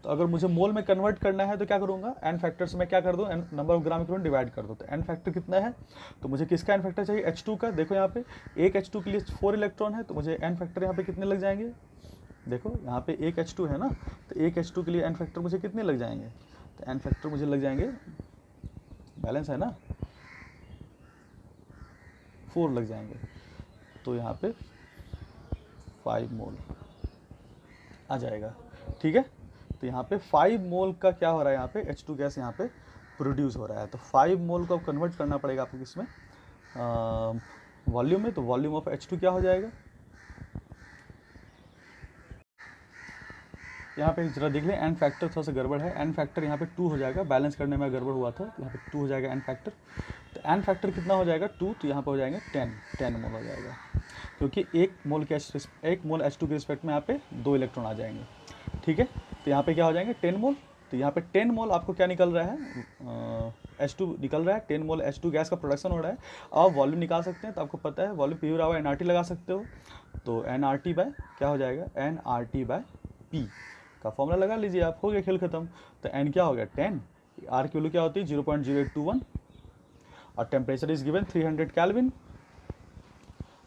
तो अगर मुझे मोल में कन्वर्ट करना है तो क्या करूंगा, n फैक्टर से मैं क्या कर दूं, number of gram equivalent divide कर दो। तो n फैक्टर कितना है, तो मुझे किसका n फैक्टर चाहिए, H2 का। देखो यहाँ पे एक H2 के लिए 4 इलेक्ट्रॉन है, तो मुझे n फैक्टर यहाँ पे कितने लग जाएंगे, देखो यहाँ पे एक H2 है ना, तो एक H2 के लिए n फैक्टर मुझे कितने लग जाएंगे, तो n फैक्टर मुझे लग जाएंगे, बैलेंस है ना, 4 लग जाएंगे। तो यहाँ पे 5 मोल आ जाएगा। ठीक है, तो यहाँ पे 5 मोल का क्या हो रहा है, यहाँ पे H2 गैस यहाँ पे प्रोड्यूस हो रहा है। तो 5 मोल को कन्वर्ट करना पड़ेगा आपको किसमें, वॉल्यूम में। तो वॉल्यूम ऑफ H2 क्या हो जाएगा, यहाँ पे जरा देख लें, एन फैक्टर थोड़ा सा गड़बड़ है, एन फैक्टर यहाँ पे 2 हो जाएगा, बैलेंस करने में गड़बड़ हुआ था, तो यहाँ पे 2 हो जाएगा एन फैक्टर। तो एन फैक्टर कितना हो जाएगा 2, तो यहाँ पे हो जाएंगे 10 मोल हो जाएगा, क्योंकि एक मोल H2 के रिस्पेक्ट में यहाँ पे 2 इलेक्ट्रॉन आ जाएंगे। ठीक है, तो यहाँ पे क्या हो जाएंगे 10 मोल। तो यहाँ पे 10 मोल आपको क्या निकल रहा है, H2 निकल रहा है, 10 मोल H2 गैस का प्रोडक्शन हो रहा है। आप वॉल्यूम निकाल सकते हैं, तो आपको पता है वॉल्यूम पी बराबर NRT लगा सकते हो। तो NRT बाय क्या हो जाएगा, NRT बाय P का फॉर्मूला लगा लीजिए आप, हो गया खेल खत्म। तो n क्या हो गया 10, R की वैल्यू क्या होती है 0.0821, और टेम्परेचर इज गिवन 300 केल्विन,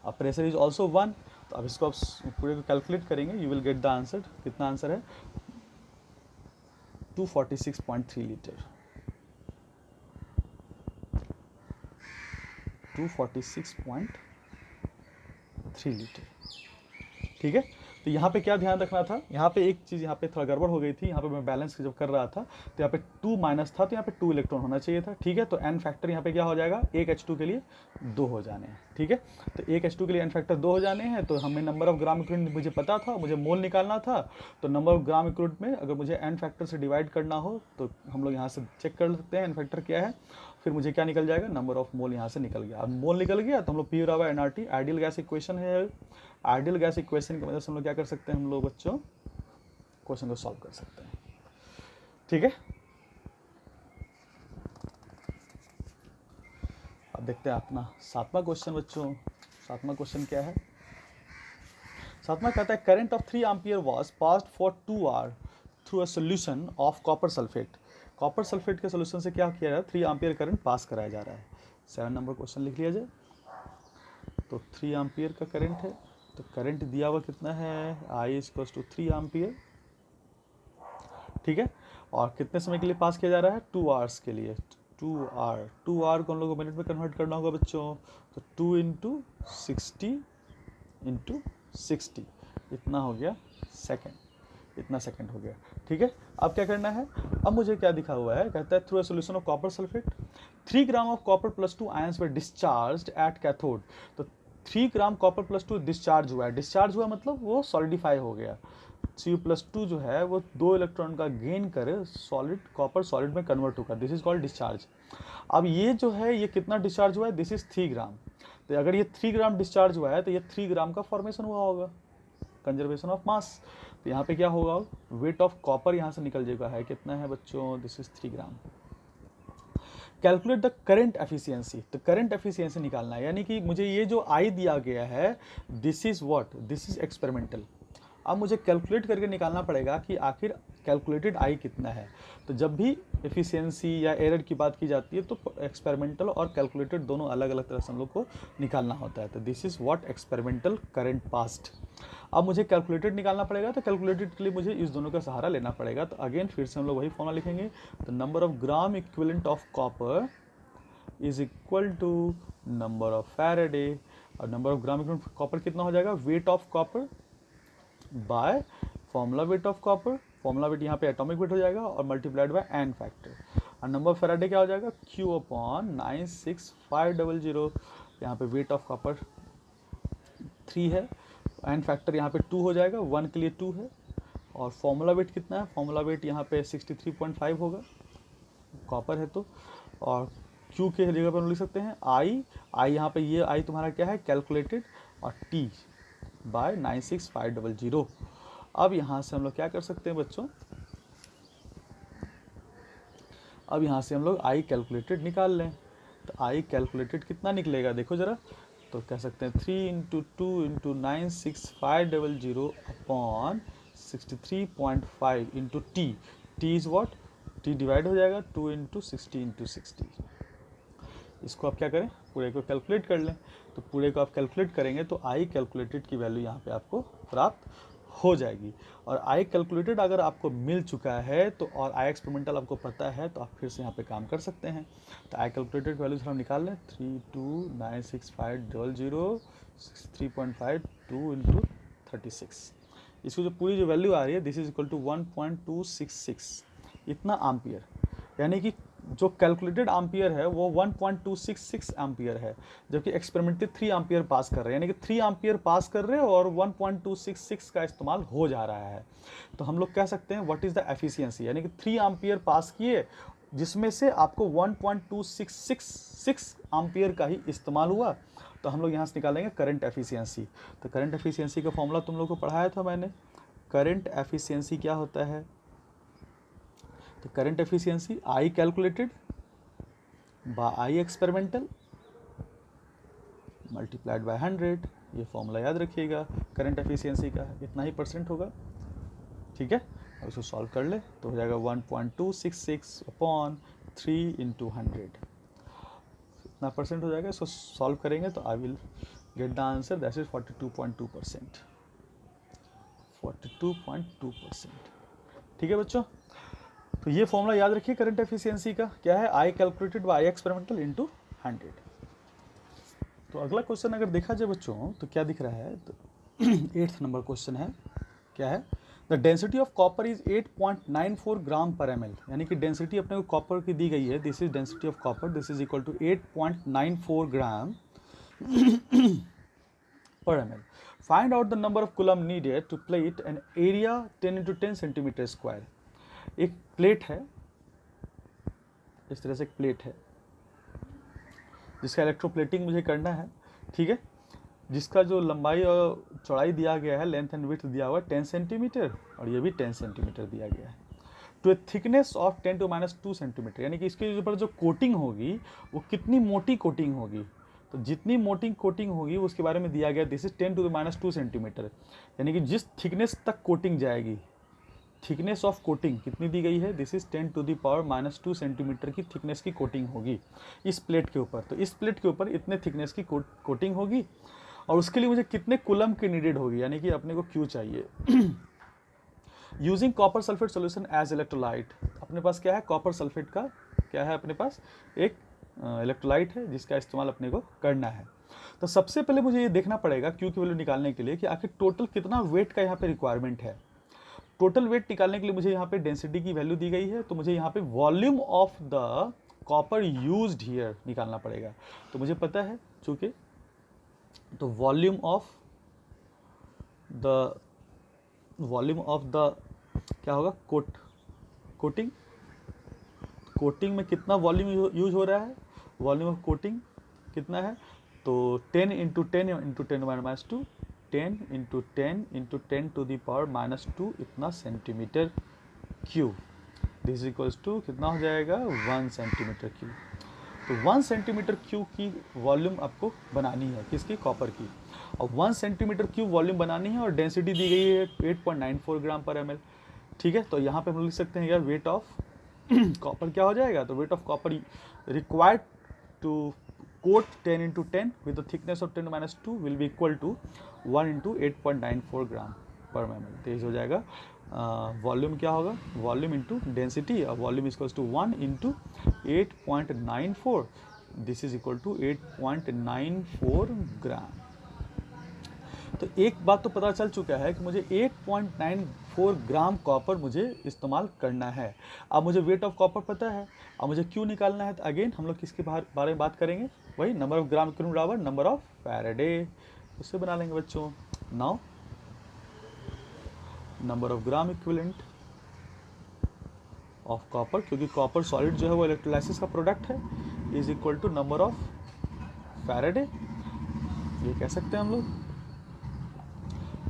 और प्रेशर इज ऑल्सो 1। तो अब इसको आप पूरे को कैलकुलेट करेंगे, you will get the answer. कितना आंसर है, 246.3 लीटर, 246.3 लीटर। ठीक है, तो यहाँ पे क्या ध्यान रखना था, यहाँ पे एक चीज़ यहाँ पे थोड़ा गड़बड़ हो गई थी, यहाँ पे मैं बैलेंस जब कर रहा था तो यहाँ पे 2 माइनस था, तो यहाँ पे 2 इलेक्ट्रॉन होना चाहिए था। ठीक है, तो एन फैक्टर यहाँ पे क्या हो जाएगा, एक H2 के लिए 2 हो जाने हैं। ठीक है, तो एक H2 के लिए एन फैक्टर 2 हो जाने हैं। तो हमें नंबर ऑफ ग्राम इक्विवेलेंट मुझे पता था, मुझे मोल निकालना था। तो नंबर ऑफ ग्राम इक्विवेलेंट में अगर मुझे एन फैक्टर से डिवाइड करना हो तो हम लोग यहाँ से चेक कर सकते हैं एन फैक्टर क्या है, फिर मुझे क्या निकल जाएगा, नंबर ऑफ मोल यहाँ से निकल गया। अब मोल निकल गया तो हम लोग P बराबर NRT, आइडियल गैस इक्वेशन है। आइडियल गैस इक्वेशन की वजह से हम लोग क्या कर सकते हैं, हम लोग बच्चों क्वेश्चन को सॉल्व कर सकते हैं। ठीक है, अब देखते हैं अपना 7वां क्वेश्चन बच्चों। 7वां क्वेश्चन क्या है, 7वां कहता है current of 3 ampere was passed for 2 hour through a solution of copper sulphate. Copper sulphate के सोल्यूशन से क्या किया जा रहा है, 3 एम्पियर करंट पास कराया जा रहा है। 7 नंबर क्वेश्चन लिख लिया जाए। तो 3 एम्पियर का करंट है, तो करंट दिया हुआ कितना है, I इक्वल्स टू 3 एम्पियर। ठीक है, और कितने समय के लिए पास किया जा रहा है, 2 आवर्स के लिए। 2 आवर को हम लोग को मिनट में कन्वर्ट करना होगा बच्चों। तो 2 इंटू 60 इतना हो गया सेकेंड, इतना सेकेंड हो गया। ठीक है, अब क्या करना है, अब मुझे क्या दिखा हुआ है, कहता है through a solution of copper sulphate 3 gram of copper plus 2 ions were discharged at cathode. तो 3 ग्राम कॉपर प्लस 2 डिस्चार्ज हुआ है, डिस्चार्ज हुआ मतलब वो सॉलिडिफाई हो गया। Cu+2 जो है वो 2 इलेक्ट्रॉन का गेन करे, सॉलिड कॉपर सॉलिड में कन्वर्ट होगा, दिस इज कॉल्ड डिस्चार्ज। अब ये जो है ये कितना डिस्चार्ज हुआ है, दिस इज 3 ग्राम। तो अगर ये 3 ग्राम डिस्चार्ज हुआ है तो ये 3 ग्राम का फॉर्मेशन हुआ होगा, कंजर्वेशन ऑफ मास। तो यहाँ पे क्या होगा, वेट ऑफ कॉपर यहाँ से निकल जाएगा, है कितना है बच्चों, this is 3 gram. Calculate the current efficiency, तो करंट एफिशिएंसी निकालना है, यानी कि मुझे ये जो आई दिया गया है this is what, this is experimental. अब मुझे कैलकुलेट करके निकालना पड़ेगा कि आखिर कैलकुलेटेड आई कितना है। तो जब भी एफिशिएंसी या एरर की बात की जाती है तो एक्सपेरिमेंटल और कैलकुलेटेड दोनों अलग अलग तरह से हम लोग को निकालना होता है। तो this is what experimental current past. अब मुझे कैलकुलेटेड निकालना पड़ेगा, तो कैलकुलेटेड के लिए मुझे इस दोनों का सहारा लेना पड़ेगा। तो अगेन फिर से हम लोग वही फॉर्मूला लिखेंगे, तो number of gram equivalent of copper is equal to number of Faraday, और number of gram equivalent copper कितना हो जाएगा, weight of copper by formula weight of copper, formula weight यहाँ पे एटॉमिक वेट हो जाएगा और मल्टीप्लाइड बाय एन फैक्टर, और नंबर ऑफ फैराडे क्या हो जाएगा, Q अपॉन 96500। यहाँ पे वेट ऑफ कॉपर 3 है, एन फैक्टर यहाँ पे 2 हो जाएगा, 1 के लिए 2 है, और फॉर्मूला वेट कितना है, फॉर्मूला वेट यहाँ पे 63.5 होगा, कॉपर है तो, और Q के जगह पर हम लिख सकते हैं आई यहाँ पे ये आई तुम्हारा क्या है, कैलकुलेटेड, और T बाय 96500। अब यहाँ से हम लोग क्या कर सकते हैं बच्चों, अब यहाँ से हम लोग आई कैलकुलेटेड निकाल लें। तो आई कैलकुलेटेड कितना निकलेगा देखो ज़रा, तो कह सकते हैं 3 × 2 × 96500 upon 63.5 into T, T is what, T divide हो जाएगा 2 × 60 × 60। इसको आप क्या करें, पूरे को कैलकुलेट कर लें। तो पूरे को आप कैलकुलेट करेंगे तो आई कैलकुलेटेड की वैल्यू यहाँ पे आपको प्राप्त हो जाएगी। और आई कैलकुलेटेड अगर आपको मिल चुका है तो, और आई एक्सपेरिमेंटल आपको पता है, तो आप फिर से यहाँ पे काम कर सकते हैं। तो आई कैलकुलेटेड वैल्यूज हम निकाल लें, 3296500 63.5 2 × 36। इसको जो पूरी जो वैल्यू आ रही है दिस इज इक्वल टू 1.266 इतना एम्पियर, यानी कि जो कैलकुलेटेड एम्पियर है वो 1.266 एम्पियर है, जबकि एक्सपेरिमेंटल 3 एम्पियर पास कर रहे हैं, यानी कि 3 एम्पियर पास कर रहे हैं और 1.266 का इस्तेमाल हो जा रहा है। तो हम लोग कह सकते हैं व्हाट इज़ द एफिशिएंसी, यानी कि 3 एम्पियर पास किए जिसमें से आपको 1.266 एम्पियर का ही इस्तेमाल हुआ। तो हम लोग यहाँ से निकालेंगे करंट एफिशिएंसी। तो करंट एफिशिएंसी का फॉर्मूला तुम लोग को पढ़ाया था मैंने। करंट एफिशिएंसी क्या होता है, तो current efficiency I calculated by I experimental multiplied by 100। ये फॉर्मूला याद रखिएगा, करंट एफिशिएंसी का इतना ही % होगा, ठीक है। अब इसको सॉल्व कर ले तो हो जाएगा 1.266 अपॉन 3 × 100, इतना % हो जाएगा। इसको सॉल्व करेंगे तो I will get the answer, that is 42.2%, 42.2%, ठीक है बच्चों। तो ये फॉर्मूला याद रखिए करंट एफिशिएंसी का, क्या है, I calculated by I experimental into 100। तो अगला क्वेश्चन अगर देखा जाए बच्चों तो क्या दिख रहा है, तो 8th नंबर क्वेश्चन है, क्या है, the density of copper is 8.94 gram per ml, यानी कि डेंसिटी अपने को कॉपर की दी गई है, this is density of copper, this is equal to 8.94 gram per ml. Find out the number of coulomb needed to plate an area 10 × 10 centimetre square. एक plate है, इस तरह से एक प्लेट है जिसका इलेक्ट्रोप्लेटिंग मुझे करना है, ठीक है, जिसका जो लंबाई और चौड़ाई दिया गया है, लेंथ एंड विड्थ दिया हुआ है 10 सेंटीमीटर, और ये भी 10 सेंटीमीटर दिया गया है, to a thickness of 10 to -2 centimetre, यानी कि इसके ऊपर जो कोटिंग होगी वो कितनी मोटी कोटिंग होगी। तो जितनी मोटी कोटिंग होगी उसके बारे में दिया गया, दिस इज 10 to -2 सेंटीमीटर, यानी कि जिस थिकनेस तक कोटिंग जाएगी, थिकनेस ऑफ कोटिंग कितनी दी गई है, दिस इज 10 to -2 सेंटीमीटर की थिकनेस की कोटिंग होगी इस प्लेट के ऊपर। तो इस प्लेट के ऊपर इतने थिकनेस की कोटिंग होगी, और उसके लिए मुझे कितने कूलम की नीडेड होगी, यानी कि अपने को क्यू चाहिए। Using copper sulphate solution as electrolyte, अपने पास क्या है, कॉपर सल्फेट का क्या है, अपने पास एक इलेक्ट्रोलाइट है जिसका इस्तेमाल अपने को करना है। तो सबसे पहले मुझे ये देखना पड़ेगा क्यू की वैल्यू निकालने के लिए कि आखिर टोटल कितना वेट का यहाँ पे रिक्वायरमेंट है। टोटल वेट निकालने के लिए मुझे यहाँ पे डेंसिटी की वैल्यू दी गई है, तो मुझे यहाँ पे volume of the copper used here निकालना पड़ेगा। तो मुझे पता है चूंकि, तो वॉल्यूम ऑफ द क्या होगा, कोटिंग में कितना वॉल्यूम यूज हो रहा है, वॉल्यूम ऑफ कोटिंग कितना है, तो 10 × 10 × 10⁻², 10 × 10 × 10⁻², इतना centimetre cube, this equals to कितना हो जाएगा, 1 सेंटीमीटर क्यूब। तो 1 सेंटीमीटर क्यूब की वॉल्यूम आपको बनानी है, किसकी, कॉपर की। और 1 सेंटीमीटर क्यूब वॉल्यूम बनानी है और डेंसिटी दी गई है 8.94 ग्राम पर ml। ठीक है, तो यहाँ पे हम लिख सकते हैं यार वेट ऑफ कॉपर क्या हो जाएगा, तो weight of copper required to coat 10 into 10 with the thickness of 10⁻2 will be equal to 1 into 8.94 gram per ml। तेज हो जाएगा, वॉल्यूम क्या होगा, वॉल्यूम इंटू डेंसिटी, और volume equals to 1 into 8.94, this is equal to 8.94 gram. तो एक बात तो पता चल चुका है कि मुझे 8.94 ग्राम कॉपर मुझे इस्तेमाल करना है। अब मुझे वेट ऑफ कॉपर पता है, अब मुझे क्यू निकालना है। तो अगेन हम लोग किसके बारे में बात करेंगे, वही नंबर ऑफ ग्राम इक्विवेलेंट बराबर नंबर ऑफ फैराडे, उससे बना लेंगे बच्चों। Now number of gram equivalent of copper, क्योंकि कॉपर सॉलिड जो है वो इलेक्ट्रोलाइसिस का प्रोडक्ट है, is equal to number of Faraday, ये कह सकते हैं हम लोग।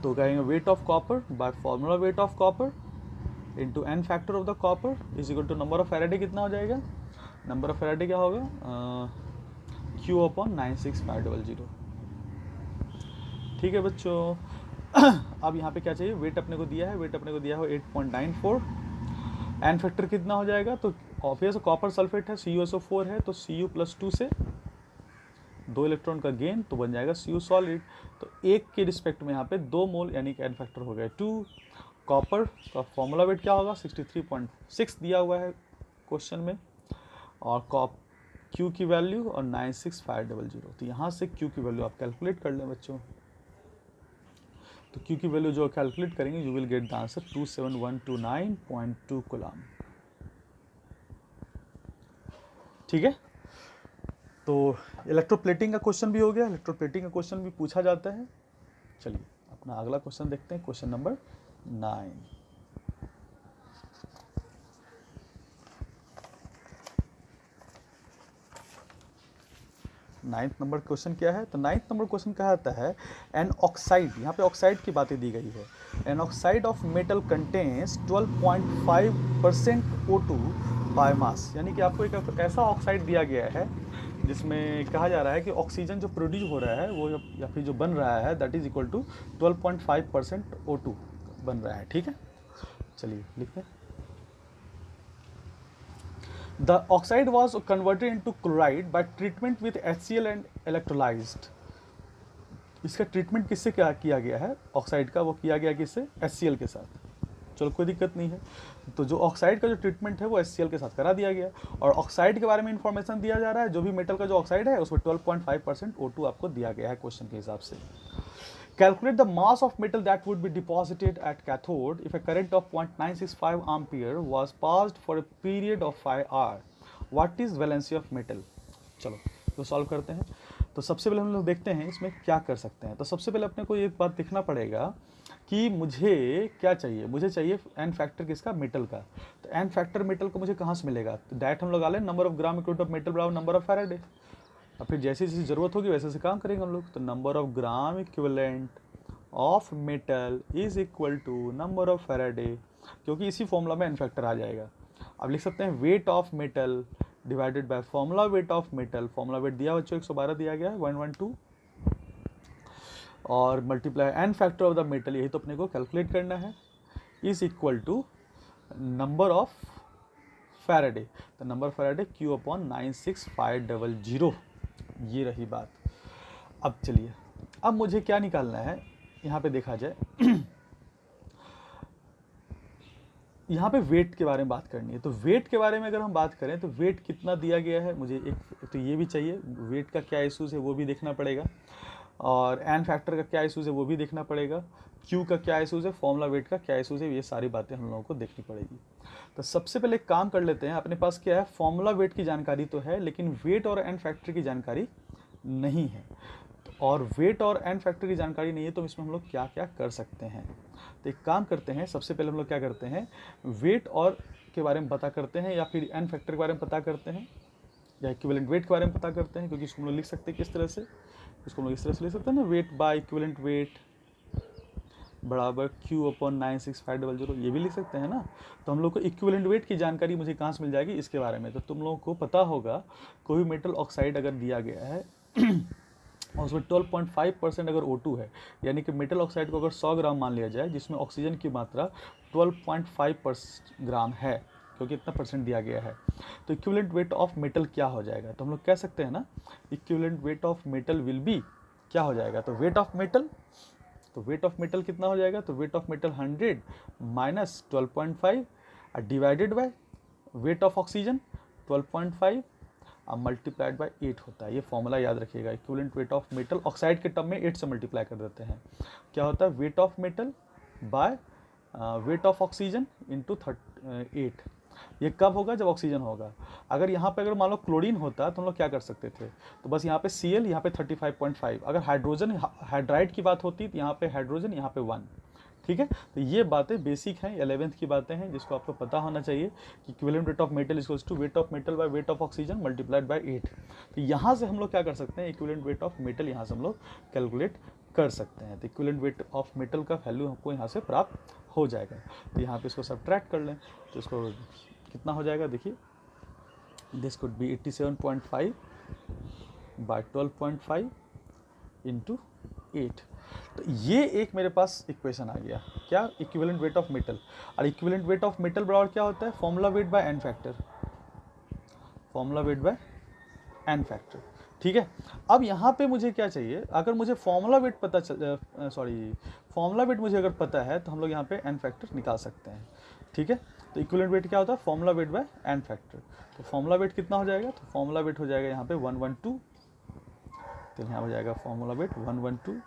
तो कहेंगे weight of copper by formula weight of copper into N factor of the copper is equal to number of faraday, कितना हो जाएगा, नंबर ऑफ फैराडे क्या होगा, Q अपॉन 96500। ठीक है बच्चों। अब यहाँ पे क्या चाहिए, वेट अपने को दिया है, वेट अपने को दिया है 8.94, एन फैक्टर कितना हो जाएगा, तो ऑब्वियस कॉपर सल्फेट है, CuSO4 है, तो Cu+2 से 2 इलेक्ट्रॉन का गेन, तो बन जाएगा Cu सॉलिड। तो एक के रिस्पेक्ट में यहाँ पे 2 मोल यानी कि एन फैक्टर हो गया 2। कॉपर का फॉर्मूला वेट क्या होगा, 63.6 दिया हुआ है क्वेश्चन में, और Q की वैल्यू और 96500। तो यहाँ से Q की वैल्यू आप कैलकुलेट कर लें बच्चों। तो Q की वैल्यू जो कैलकुलेट करेंगे you will get the answer 27129.2 coulomb. ठीक है, तो इलेक्ट्रोप्लेटिंग का क्वेश्चन भी हो गया, इलेक्ट्रोप्लेटिंग का क्वेश्चन भी पूछा जाता है। चलिए अपना अगला क्वेश्चन देखते हैं, question number 9। 9th number question क्या है, तो 9th नंबर क्वेश्चन कहा जाता है एन ऑक्साइड, यहाँ पे ऑक्साइड की बातें दी गई है। An oxide of metal contains 12.5% O2 by mass, यानी कि आपको एक ऐसा ऑक्साइड दिया गया है जिसमें कहा जा रहा है कि ऑक्सीजन जो प्रोड्यूस हो रहा है वो या फिर जो बन रहा है that is equal to 12.5% O2 बन रहा है। ठीक है, चलिए लिखते हैं। The oxide was converted into chloride by treatment with HCl and electrolyzed। इसका ट्रीटमेंट किससे क्या किया गया है, ऑक्साइड का, वो किया गया किससे, HCl के साथ। चलो कोई दिक्कत नहीं है, तो जो ऑक्साइड का जो ट्रीटमेंट है वो HCl के साथ करा दिया गया, और ऑक्साइड के बारे में इंफॉर्मेशन दिया जा रहा है, जो भी मेटल का जो ऑक्साइड है उसमें 12.5% O2 आपको दिया गया है क्वेश्चन के हिसाब से। Calculate the mass of metal that would be deposited at cathode if a current of 0.965 ampere was passed for a period of 5 hours. What is valency of metal? चलो तो सॉल्व करते हैं। तो सबसे पहले हम लोग देखते हैं इसमें क्या कर सकते हैं। तो सबसे पहले अपने को एक बात देखना पड़ेगा कि मुझे क्या चाहिए, मुझे चाहिए एन फैक्टर किसका, मेटल का। तो एन फैक्टर मेटल को मुझे कहाँ से मिलेगा, तो डायरेक्ट हम लोग आ लें number of gram equal of metal बराबर नंबर ऑफ फैराडे। और फिर जैसी जैसी ज़रूरत होगी वैसे से काम करेंगे हम लोग। तो number of gram equivalent of metal is equal to number of faraday, क्योंकि इसी फॉर्मूला में एन फैक्टर आ जाएगा। अब लिख सकते हैं weight of metal divided by formula weight of metal. Formula weight दिया बच्चों 112 दिया गया है 112, और multiply N factor of the metal, यही तो अपने को कैलकुलेट करना है, is equal to number of faraday. तो नंबर फैराडे Q अपॉन 96500, ये रही बात। अब चलिए, अब मुझे क्या निकालना है, यहाँ पे देखा जाए यहाँ पे वेट के बारे में बात करनी है। तो वेट के बारे में अगर हम बात करें तो वेट कितना दिया गया है, मुझे एक तो ये भी चाहिए, वेट का क्या इशूज़ है वो भी देखना पड़ेगा, और एन फैक्टर का क्या इशूज़ है वो भी देखना पड़ेगा, क्यू का क्या इशूज़ है, फॉर्मूला वेट का क्या इशूज़ है, ये सारी बातें हम लोगों को देखनी पड़ेगी। तो सबसे पहले एक काम कर लेते हैं, अपने पास क्या है, फॉर्मूला वेट की जानकारी तो है लेकिन वेट और एन फैक्टर की जानकारी नहीं है। और वेट और एन फैक्टर की जानकारी नहीं है तो इसमें हम लोग क्या क्या कर सकते हैं। तो एक काम करते हैं, सबसे पहले हम लोग क्या करते हैं, वेट और के बारे में पता करते हैं, या फिर एन फैक्टर के बारे में पता करते हैं, या इक्विवेलेंट वेट के बारे में पता करते हैं, क्योंकि इसको हम लोग लिख सकते हैं किस तरह से, इसको हम लोग इस तरह से लिख सकते हैं ना, वेट बाय इक्विवेलेंट वेट बराबर Q/96,500, ये भी लिख सकते हैं ना। तो हम लोग को इक्विवेलेंट वेट की जानकारी मुझे कहाँ से मिल जाएगी, इसके बारे में। तो तुम लोगों को पता होगा कोई भी मेटल ऑक्साइड अगर दिया गया है और उसमें 12.5% अगर O2 है, यानी कि मेटल ऑक्साइड को अगर 100 ग्राम मान लिया जाए जिसमें ऑक्सीजन की मात्रा 12.5 ग्राम है, क्योंकि इतना परसेंट दिया गया है, तो इक्विवेलेंट वेट ऑफ मेटल क्या हो जाएगा। तो हम लोग कह सकते हैं ना, equivalent weight of metal will be, क्या हो जाएगा, तो वेट ऑफ मेटल, तो वेट ऑफ मेटल कितना हो जाएगा, तो weight of metal 100 minus 12.5 divided by weight of oxygen 12.5 अब मल्टीप्लाइड बाय 8 होता है। ये फॉर्मूला याद रखिएगा, equivalent weight of metal oxide के टर्म में 8 से मल्टीप्लाई कर देते हैं। क्या होता है, wait of metal by weight of oxygen into 8। ये कब होगा, जब ऑक्सीजन होगा। अगर यहाँ पे अगर मान लो क्लोरीन होता तो हम लोग क्या कर सकते थे, तो बस यहाँ पे Cl, यहाँ पे 35.5। अगर हाइड्रोजन हाइड्राइड की बात होती तो यहाँ पे हाइड्रोजन, यहाँ पे 1। ठीक है, तो ये बातें बेसिक हैं, 11th की बातें हैं, जिसको आपको पता होना चाहिए कि equivalent weight of metal equals to weight of metal by weight of oxygen multiplied by 8। तो यहाँ से हम लोग क्या कर सकते हैं, इक्विवेलेंट वेट ऑफ मेटल यहाँ से हम लोग कैलकुलेट कर सकते हैं। तो इक्विवेलेंट वेट ऑफ मेटल का वैल्यू हमको यहाँ से प्राप्त हो जाएगा। तो यहाँ पे इसको सब्ट्रैक्ट कर लें तो इसको कितना हो जाएगा, देखिए, this could be 87.5 by 12.5 into 8। तो ये एक मेरे पास इक्वेशन आ गया, क्या, इक्विवेलेंट वेट ऑफ मेटल। और इक्विवेलेंट वेट ऑफ मेटल बराबर क्या होता है, formula weight by N factor, formula weight by N factor. ठीक है, अब यहाँ पे मुझे क्या चाहिए, अगर मुझे फॉर्मूला वेट पता फॉर्मूला वेट मुझे अगर पता है तो हम लोग यहाँ पे एन फैक्टर निकाल सकते हैं। ठीक है, तो इक्विवेलेंट वेट क्या होता है, formula weight by N factor. तो फॉर्मूला वेट कितना हो जाएगा, तो फॉर्मूला वेट हो जाएगा यहाँ पे 112। तो यहाँ हो जाएगा फॉर्मूला वेट 112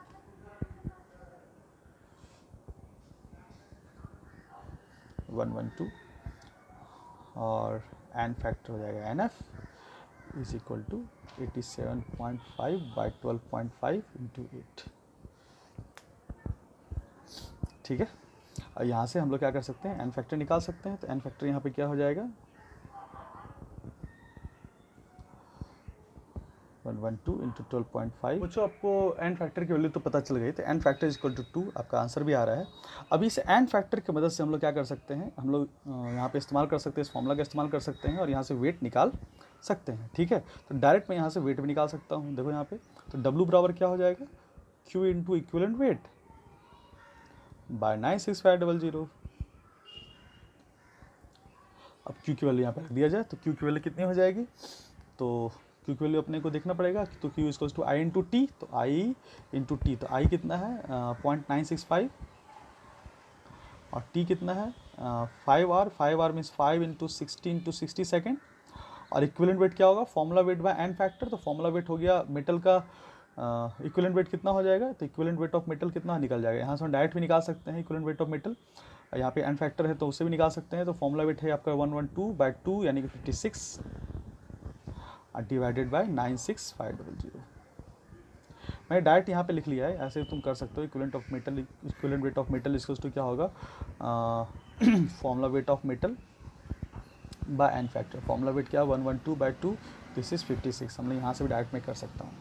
और एन फैक्टर हो जाएगा NF is equal to 87.5 by 12.5 into 8। ठीक है, और यहाँ से हम लोग क्या कर सकते हैं, एन फैक्टर निकाल सकते हैं। तो एन फैक्टर यहाँ पे क्या हो जाएगा, 112 इंटू 12.5। बच्चों आपको एन फैक्टर की वैल्यू तो पता चल गई, तो N factor is equal to 2, आपका आंसर भी आ रहा है। अभी इस एन फैक्टर की मदद से हम लोग क्या कर सकते हैं, हम लोग यहाँ पे इस्तेमाल कर सकते हैं, इस फॉर्मूला का इस्तेमाल कर सकते हैं और यहाँ से वेट निकाल सकते हैं। ठीक है, तो डायरेक्ट मैं यहाँ से वेट भी निकाल सकता हूँ। देखो यहाँ पे, तो W बराबर क्या हो जाएगा, Q into equivalent weight by 96500। अब Q की वैल्यू यहाँ पे रख दिया जाए तो Q की वैल्यू कितनी हो जाएगी, तो Q की वैल्यू अपने को देखना पड़ेगा। तो Q equals to I into T, तो I इंटू टी, तो I कितना है 0.965 और T कितना है 5R, 5R means 5 into 60 into 60 second. और इक्विवेलेंट वेट क्या होगा, formula weight by N factor. तो फॉर्मूला वेट हो गया मेटल का, इक्विवेलेंट वेट कितना हो जाएगा, तो इक्विवेलेंट वेट ऑफ मेटल कितना निकल जाएगा, यहाँ से हम डायरेक्ट भी निकाल सकते हैं इक्विवेलेंट वेट ऑफ मेटल, यहाँ पे एन फैक्टर है तो उससे भी निकाल सकते हैं। तो फॉर्मूला वेट है आपका 112 बाई 2 यानी कि 56 डिवाइडेड बाय 96500। मैंने डायरेक्ट यहाँ पे लिख लिया है, ऐसे तुम कर सकते हो। Equivalent of metal, equivalent weight of metal equals to क्या होगा, formula weight of metal by N factor. Formula weight क्या, 112 बाई 2, दिस इज 56। हमने यहाँ से भी डायरेक्ट में कर सकता हूँ।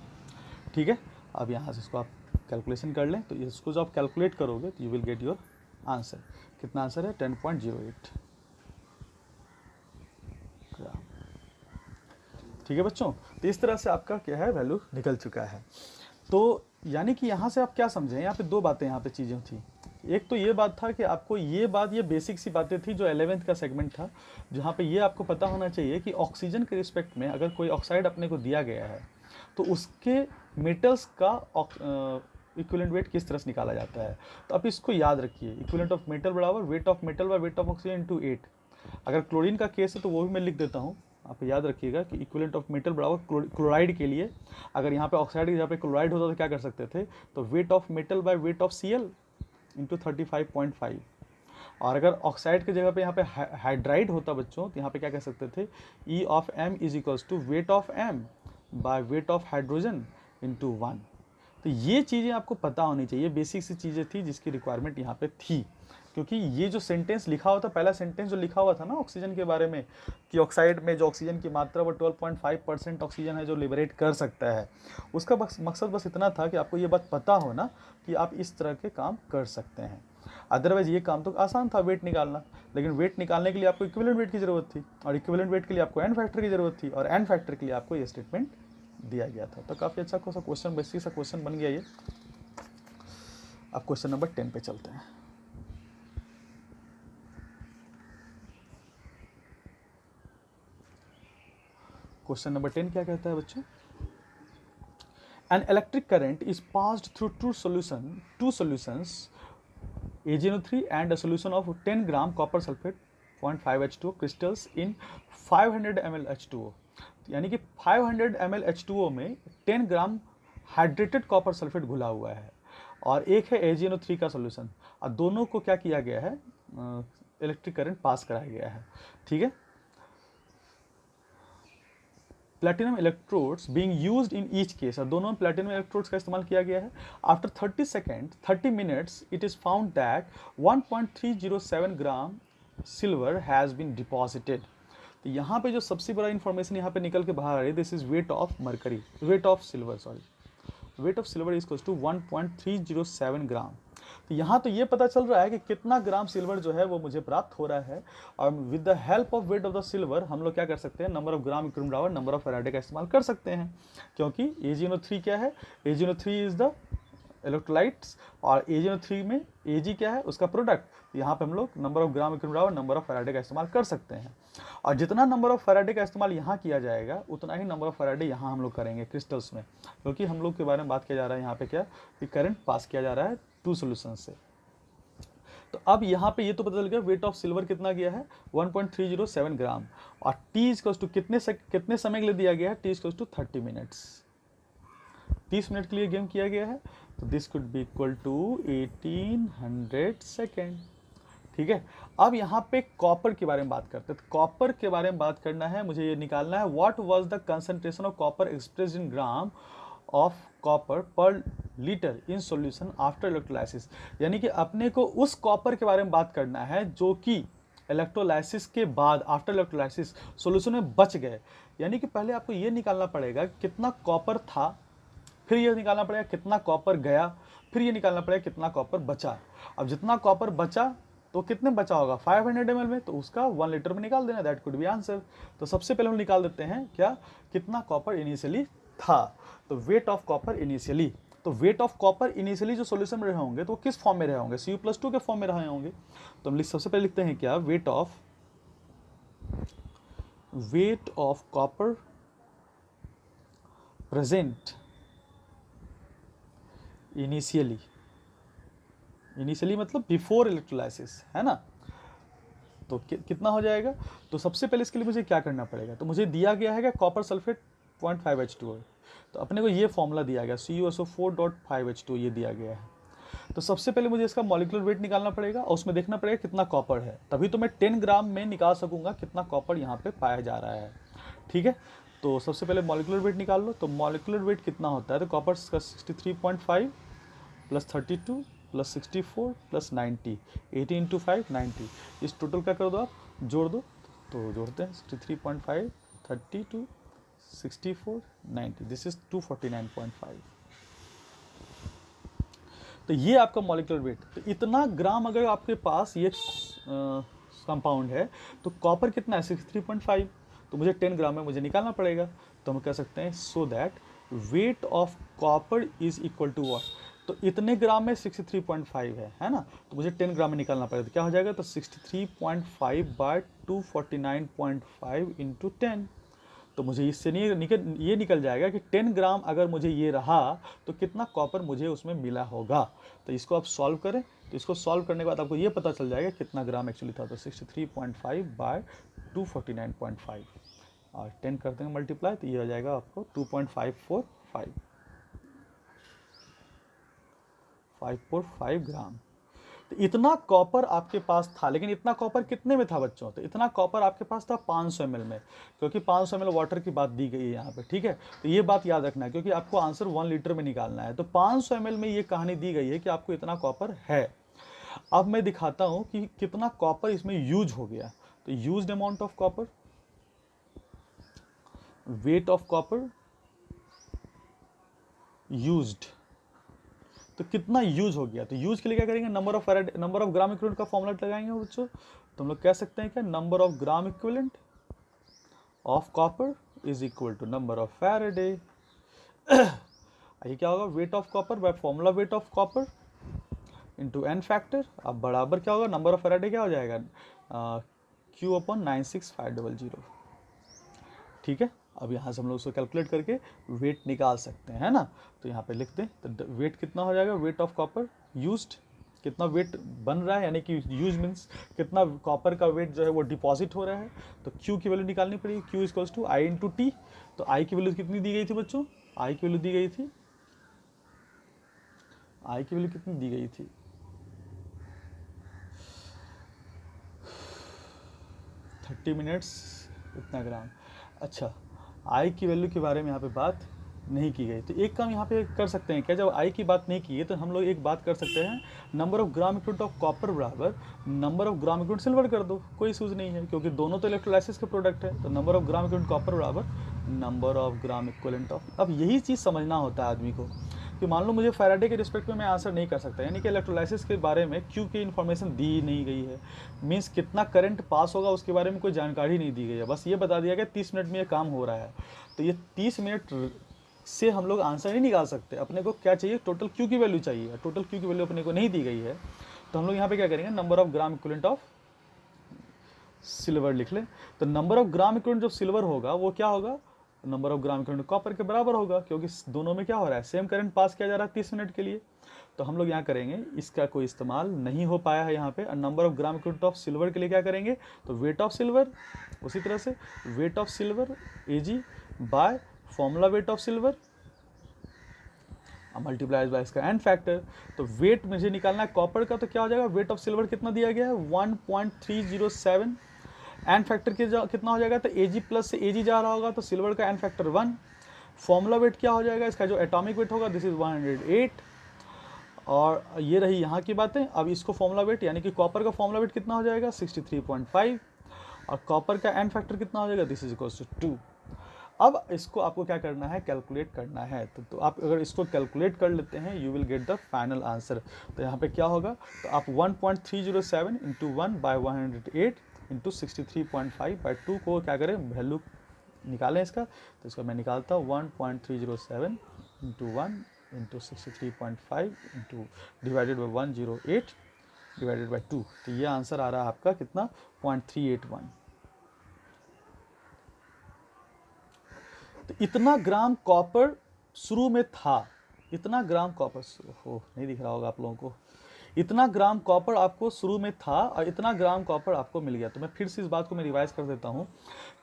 ठीक है, अब यहाँ से इसको आप कैलकुलेशन कर लें, तो इसको जब आप कैलकुलेट करोगे तो you will get your answer. कितना आंसर है, 10.08 ग्राम। ठीक है बच्चों, तो इस तरह से आपका क्या है, वैल्यू निकल चुका है। तो यानी कि यहाँ से आप क्या समझें, यहाँ पे दो बातें यहाँ पे चीज़ें थी। एक तो ये बात था कि आपको ये बात, ये बेसिक सी बातें थी जो 11th का सेगमेंट था, जहाँ पे ये आपको पता होना चाहिए कि ऑक्सीजन के रिस्पेक्ट में अगर कोई ऑक्साइड अपने को दिया गया है तो उसके मेटल्स का इक्विवेलेंट वेट किस तरह से निकाला जाता है। तो आप इसको याद रखिए, इक्विवेलेंट ऑफ मेटल बराबर weight of metal by weight of oxygen into 8। अगर क्लोरीन का केस है तो वो भी मैं लिख देता हूँ, आप याद रखिएगा कि इक्विवेलेंट ऑफ मेटल बराबर क्लोराइड के लिए, अगर यहाँ पे ऑक्साइड की जगह पे क्लोराइड होता तो क्या कर सकते थे, तो weight of metal by weight of Cl into 35.5। और अगर ऑक्साइड की जगह पे यहाँ पे हाइड्राइड होता बच्चों, तो यहाँ पे क्या कह सकते थे, E of M is equals to weight of M by weight of hydrogen into 1। तो ये चीज़ें आपको पता होनी चाहिए, बेसिक सी चीज़ें थी जिसकी रिक्वायरमेंट यहाँ पे थी। क्योंकि ये जो सेंटेंस लिखा हुआ था, पहला सेंटेंस जो लिखा हुआ था ना ऑक्सीजन के बारे में, कि ऑक्साइड में जो ऑक्सीजन की मात्रा वो 12.5% ऑक्सीजन है जो लिबरेट कर सकता है, उसका मकसद बस इतना था कि आपको ये बात पता हो ना कि आप इस तरह के काम कर सकते हैं। अदरवाइज ये काम तो आसान था वेट निकालना, लेकिन वेट निकालने के लिए आपको इक्विवेलेंट वेट की ज़रूरत थी, और इक्विवेलेंट वेट के लिए आपको एन फैक्टर की ज़रूरत थी, और एन फैक्टर के लिए आपको ये स्टेटमेंट दिया गया था। तो काफ़ी अच्छा क्वेश्चन, बेसिक सा क्वेश्चन बन गया ये। अब क्वेश्चन नंबर 10 पे चलते हैं। क्वेश्चन नंबर 10 क्या कहता है बच्चों? An electric current is passed through two solutions, AgNO3 and a solution of 10 gram copper sulfate 0.5 H2O crystals in 500 ml H2O। यानी कि 500 ml H2O में 10 ग्राम हाइड्रेटेड कॉपर सल्फेट घुला हुआ है, और एक है AgNO3 का सोल्यूशन, और दोनों को क्या किया गया है, इलेक्ट्रिक करंट पास कराया गया है। ठीक है, platinum electrodes being used in each case, और दोनों में प्लेटिनम इलेक्ट्रोड्स का इस्तेमाल किया गया है। After 30 minutes it is found that 1.307 gram silver has been deposited. तो यहाँ पे जो सबसे बड़ा इंफॉर्मेशन यहाँ पे निकल के बाहर आ रही है, this is weight of mercury, weight of silver is equals to 1.307 gram. तो यहाँ तो ये पता चल रहा है कि कितना ग्राम सिल्वर जो है वो मुझे प्राप्त हो रहा है, और with the help of weight of the silver हम लोग क्या कर सकते हैं, number of gram equivalent hour, number of faraday का इस्तेमाल कर सकते हैं। क्योंकि AgNO3 क्या है, AgNO3 इज द इलेक्ट्रोलाइट्स, और AgNO3 में Ag क्या है, उसका प्रोडक्ट। यहाँ पे हम लोग number of gram equivalent hour, number of faraday का इस्तेमाल कर सकते हैं, और जितना नंबर ऑफ फैराडे का इस्तेमाल यहाँ किया जाएगा उतना ही नंबर ऑफ फैराडे यहाँ हम लोग करेंगे क्रिस्टल्स में, क्योंकि हम लोग के बारे में बात किया जा रहा है यहाँ पे क्या, कि करंट पास किया जा रहा है टू सोल्यूशन से। तो अब यहाँ पे ये तो पता चल गया वेट ऑफ सिल्वर कितना गया है, 1.307 ग्राम, और T इक्वल्स टू कितने समय के लिए दिया गया है, T equals to 30 minutes, 30 minute के लिए गेम किया गया है। तो this could be equal to 1800 second. ठीक है, अब यहाँ पे कॉपर के बारे में बात करते हैं। तो कॉपर के बारे में बात करना है, मुझे ये निकालना है, what was the concentration of copper expressed in gram of copper per litre in solution after electrolysis. यानी कि अपने को उस कॉपर के बारे में बात करना है जो कि इलेक्ट्रोलाइसिस के बाद, आफ्टर इलेक्ट्रोलाइसिस सॉल्यूशन में बच गए। यानी कि पहले आपको ये निकालना पड़ेगा कितना कॉपर था, फिर ये निकालना पड़ेगा कितना कॉपर गया, फिर ये निकालना पड़ेगा कितना कॉपर बचा। अब जितना कॉपर बचा तो कितने बचा होगा 500 ml में, तो उसका 1 लीटर में निकाल देना, दैट कुड बी आंसर। तो सबसे पहले हम निकाल देते हैं क्या, कितना कॉपर इनिशियली था। तो वेट ऑफ कॉपर इनिशियली, तो वेट ऑफ कॉपर इनिशियली जो सॉल्यूशन में रहे होंगे तो वो किस फॉर्म में रहे होंगे, Cu+2 के फॉर्म में रहे होंगे। तो हम सबसे पहले लिखते हैं क्या, wait of copper present initially मतलब बिफोर इलेक्ट्रोलाइसिस, है ना। तो कितना हो जाएगा, तो सबसे पहले इसके लिए मुझे क्या करना पड़ेगा, तो मुझे दिया गया है कि कॉपर सल्फेट 0.5 H2O, तो अपने को ये फॉर्मूला दिया गया CuSO4.5 H2O ये दिया गया है। तो सबसे पहले मुझे इसका मॉलिक्यूलर वेट निकालना पड़ेगा, और उसमें देखना पड़ेगा कितना कॉपर है, तभी तो मैं 10 ग्राम में निकाल सकूंगा कितना कॉपर यहाँ पे पाया जा रहा है। ठीक है, तो सबसे पहले मॉलिक्यूलर वेट निकाल लो। तो मॉलिक्यूलर वेट कितना होता है, तो कॉपर का 63.5 प्लस 32 प्लस 64 प्लस 90, 80 इंटू 5 90, इस टोटल क्या कर दो आप, जोड़ दो। तो जोड़ते हैं 63.5 32 64 90, दिस इज 249.5। तो ये आपका मॉलिक्यूलर वेट। तो इतना ग्राम अगर आपके पास ये कंपाउंड है तो कॉपर कितना है 63.5, तो मुझे 10 ग्राम में मुझे निकालना पड़ेगा। तो हम कह सकते हैं so that weight of copper is equal to what, तो इतने ग्राम में 63.5 है ना, तो मुझे 10 ग्राम में निकालना पड़ेगा। तो क्या हो जाएगा, तो 63.5 बाय 249.5 इंटू 10। तो मुझे इससे ये निकल जाएगा कि 10 ग्राम अगर मुझे ये रहा तो कितना कॉपर मुझे उसमें मिला होगा। तो इसको आप सॉल्व करें, तो इसको सॉल्व करने के बाद आपको ये पता चल जाएगा कितना ग्राम एक्चुअली था। तो 63.5 बाय 249.5 और 10 कर देंगे मल्टीप्लाई, तो ये हो जाएगा आपको 545 ग्राम। तो इतना कॉपर आपके पास था, लेकिन इतना कॉपर कितने में था बच्चों, तो इतना कॉपर आपके पास था 500 ml में, क्योंकि 500 ml वाटर की बात दी गई है यहाँ पे। ठीक है, तो ये बात याद रखना है क्योंकि आपको आंसर 1 लीटर में निकालना है। तो 500 ml में ये कहानी दी गई है कि आपको इतना कॉपर है। अब मैं दिखाता हूं कि कितना कॉपर इसमें यूज हो गया। तो used amount of copper, wait of copper used, तो कितना यूज हो गया। तो यूज के लिए क्या करेंगे, number of faraday, number of gram equivalent का फॉर्मूला लगाएंगे बच्चों। तो हम लोग कह सकते हैं क्या, number of gram equivalent of copper is equal to number of Faraday. ये क्या होगा, weight of copper by formula weight of copper into N factor. अब बराबर क्या होगा, नंबर ऑफ फैराडे क्या हो जाएगा, Q अपॉन 96500। ठीक है, अब यहाँ से हम लोग उसको कैलकुलेट करके वेट निकाल सकते हैं, है ना। तो यहाँ पे लिखते हैं, तो वेट कितना हो जाएगा, वेट ऑफ कॉपर यूज्ड, कितना वेट बन रहा है, यानी कि यूज मीन्स कितना कॉपर का वेट जो है वो डिपॉजिट हो रहा है। तो Q की वैल्यू निकालनी पड़ेगी, Q equals to I into T. तो I की वैल्यू कितनी दी गई थी बच्चों, I की वैल्यू दी गई थी, I की वैल्यू कितनी दी गई थी, 30 मिनट्स इतना ग्राम। अच्छा, आई की वैल्यू के बारे में यहाँ पे बात नहीं की गई। तो एक काम यहाँ पे कर सकते हैं क्या, जब आई की बात नहीं की है तो हम लोग एक बात कर सकते हैं, number of gram equivalent of copper बराबर number of gram equivalent silver कर दो, कोई सूझ नहीं है, क्योंकि दोनों तो इलेक्ट्रोलाइसिस के प्रोडक्ट है। तो number of gram equivalent copper बराबर number of gram equivalent of, अब यही चीज़ समझना होता है आदमी को कि मान लो मुझे फैराडे के रिस्पेक्ट में मैं आंसर नहीं कर सकता, यानी कि इलेक्ट्रोलाइसिस के बारे में क्यू की इन्फॉर्मेशन दी नहीं गई है, मीन्स कितना करंट पास होगा उसके बारे में कोई जानकारी नहीं दी गई है, बस ये बता दिया गया 30 मिनट में ये काम हो रहा है। तो ये 30 मिनट से हम लोग आंसर नहीं निकाल सकते, अपने को क्या चाहिए, टोटल क्यू की वैल्यू चाहिए, टोटल क्यू की वैल्यू अपने को नहीं दी गई है। तो हम लोग यहाँ पे क्या करेंगे, number of gram equivalent of silver लिख लें। तो नंबर ऑफ ग्राम इक्विवेलेंट जो सिल्वर होगा वो क्या होगा, number of gram equivalent copper के बराबर होगा, क्योंकि दोनों में क्या हो रहा है, सेम करंट पास किया जा रहा है 30 मिनट के लिए। तो हम लोग यहाँ करेंगे, इसका कोई इस्तेमाल नहीं हो पाया है यहाँ पे। Number of gram equivalent of silver के लिए क्या करेंगे, तो वेट ऑफ सिल्वर, उसी तरह से weight of silver Ag by formula weight of silver multiplies by इसका एन फैक्टर। तो वेट मुझे निकालना है कॉपर का, तो क्या हो जाएगा, वेट ऑफ सिल्वर कितना दिया गया है 1.307, एन फैक्टर कितना हो जाएगा, तो Ag प्लस से Ag जा रहा होगा, तो सिल्वर का एन फैक्टर 1। फॉर्मूला वेट क्या हो जाएगा, इसका जो एटॉमिक वेट होगा दिस इज 108। और ये रही यहाँ की बातें। अब इसको फॉर्मूला वेट, यानी कि कॉपर का फॉर्मूला वेट कितना हो जाएगा 63.5, और कॉपर का एन फैक्टर कितना हो जाएगा, दिस इज इक्वल्स टू 2। अब इसको आपको क्या करना है, कैलकुलेट करना है। तो आप अगर इसको कैलकुलेट कर लेते हैं, you will get the final answer. तो यहाँ पे क्या होगा, तो आप 1.307 इंटू 1 बाई 108 इंटू 63.5 बाई 2 को क्या करें, वैल्यू निकालें इसका। तो इसको मैं निकालता हूँ 1.307 into 1 into 63.5 into divided by 108 divided by 2। तो ये आंसर आ रहा है आपका कितना, 0.381। तो इतना ग्राम कॉपर शुरू में था, इतना ग्राम कॉपर हो नहीं दिख रहा होगा आप लोगों को, इतना ग्राम कॉपर आपको शुरू में था और इतना ग्राम कॉपर आपको मिल गया। तो मैं फिर से इस बात को मैं रिवाइज कर देता हूँ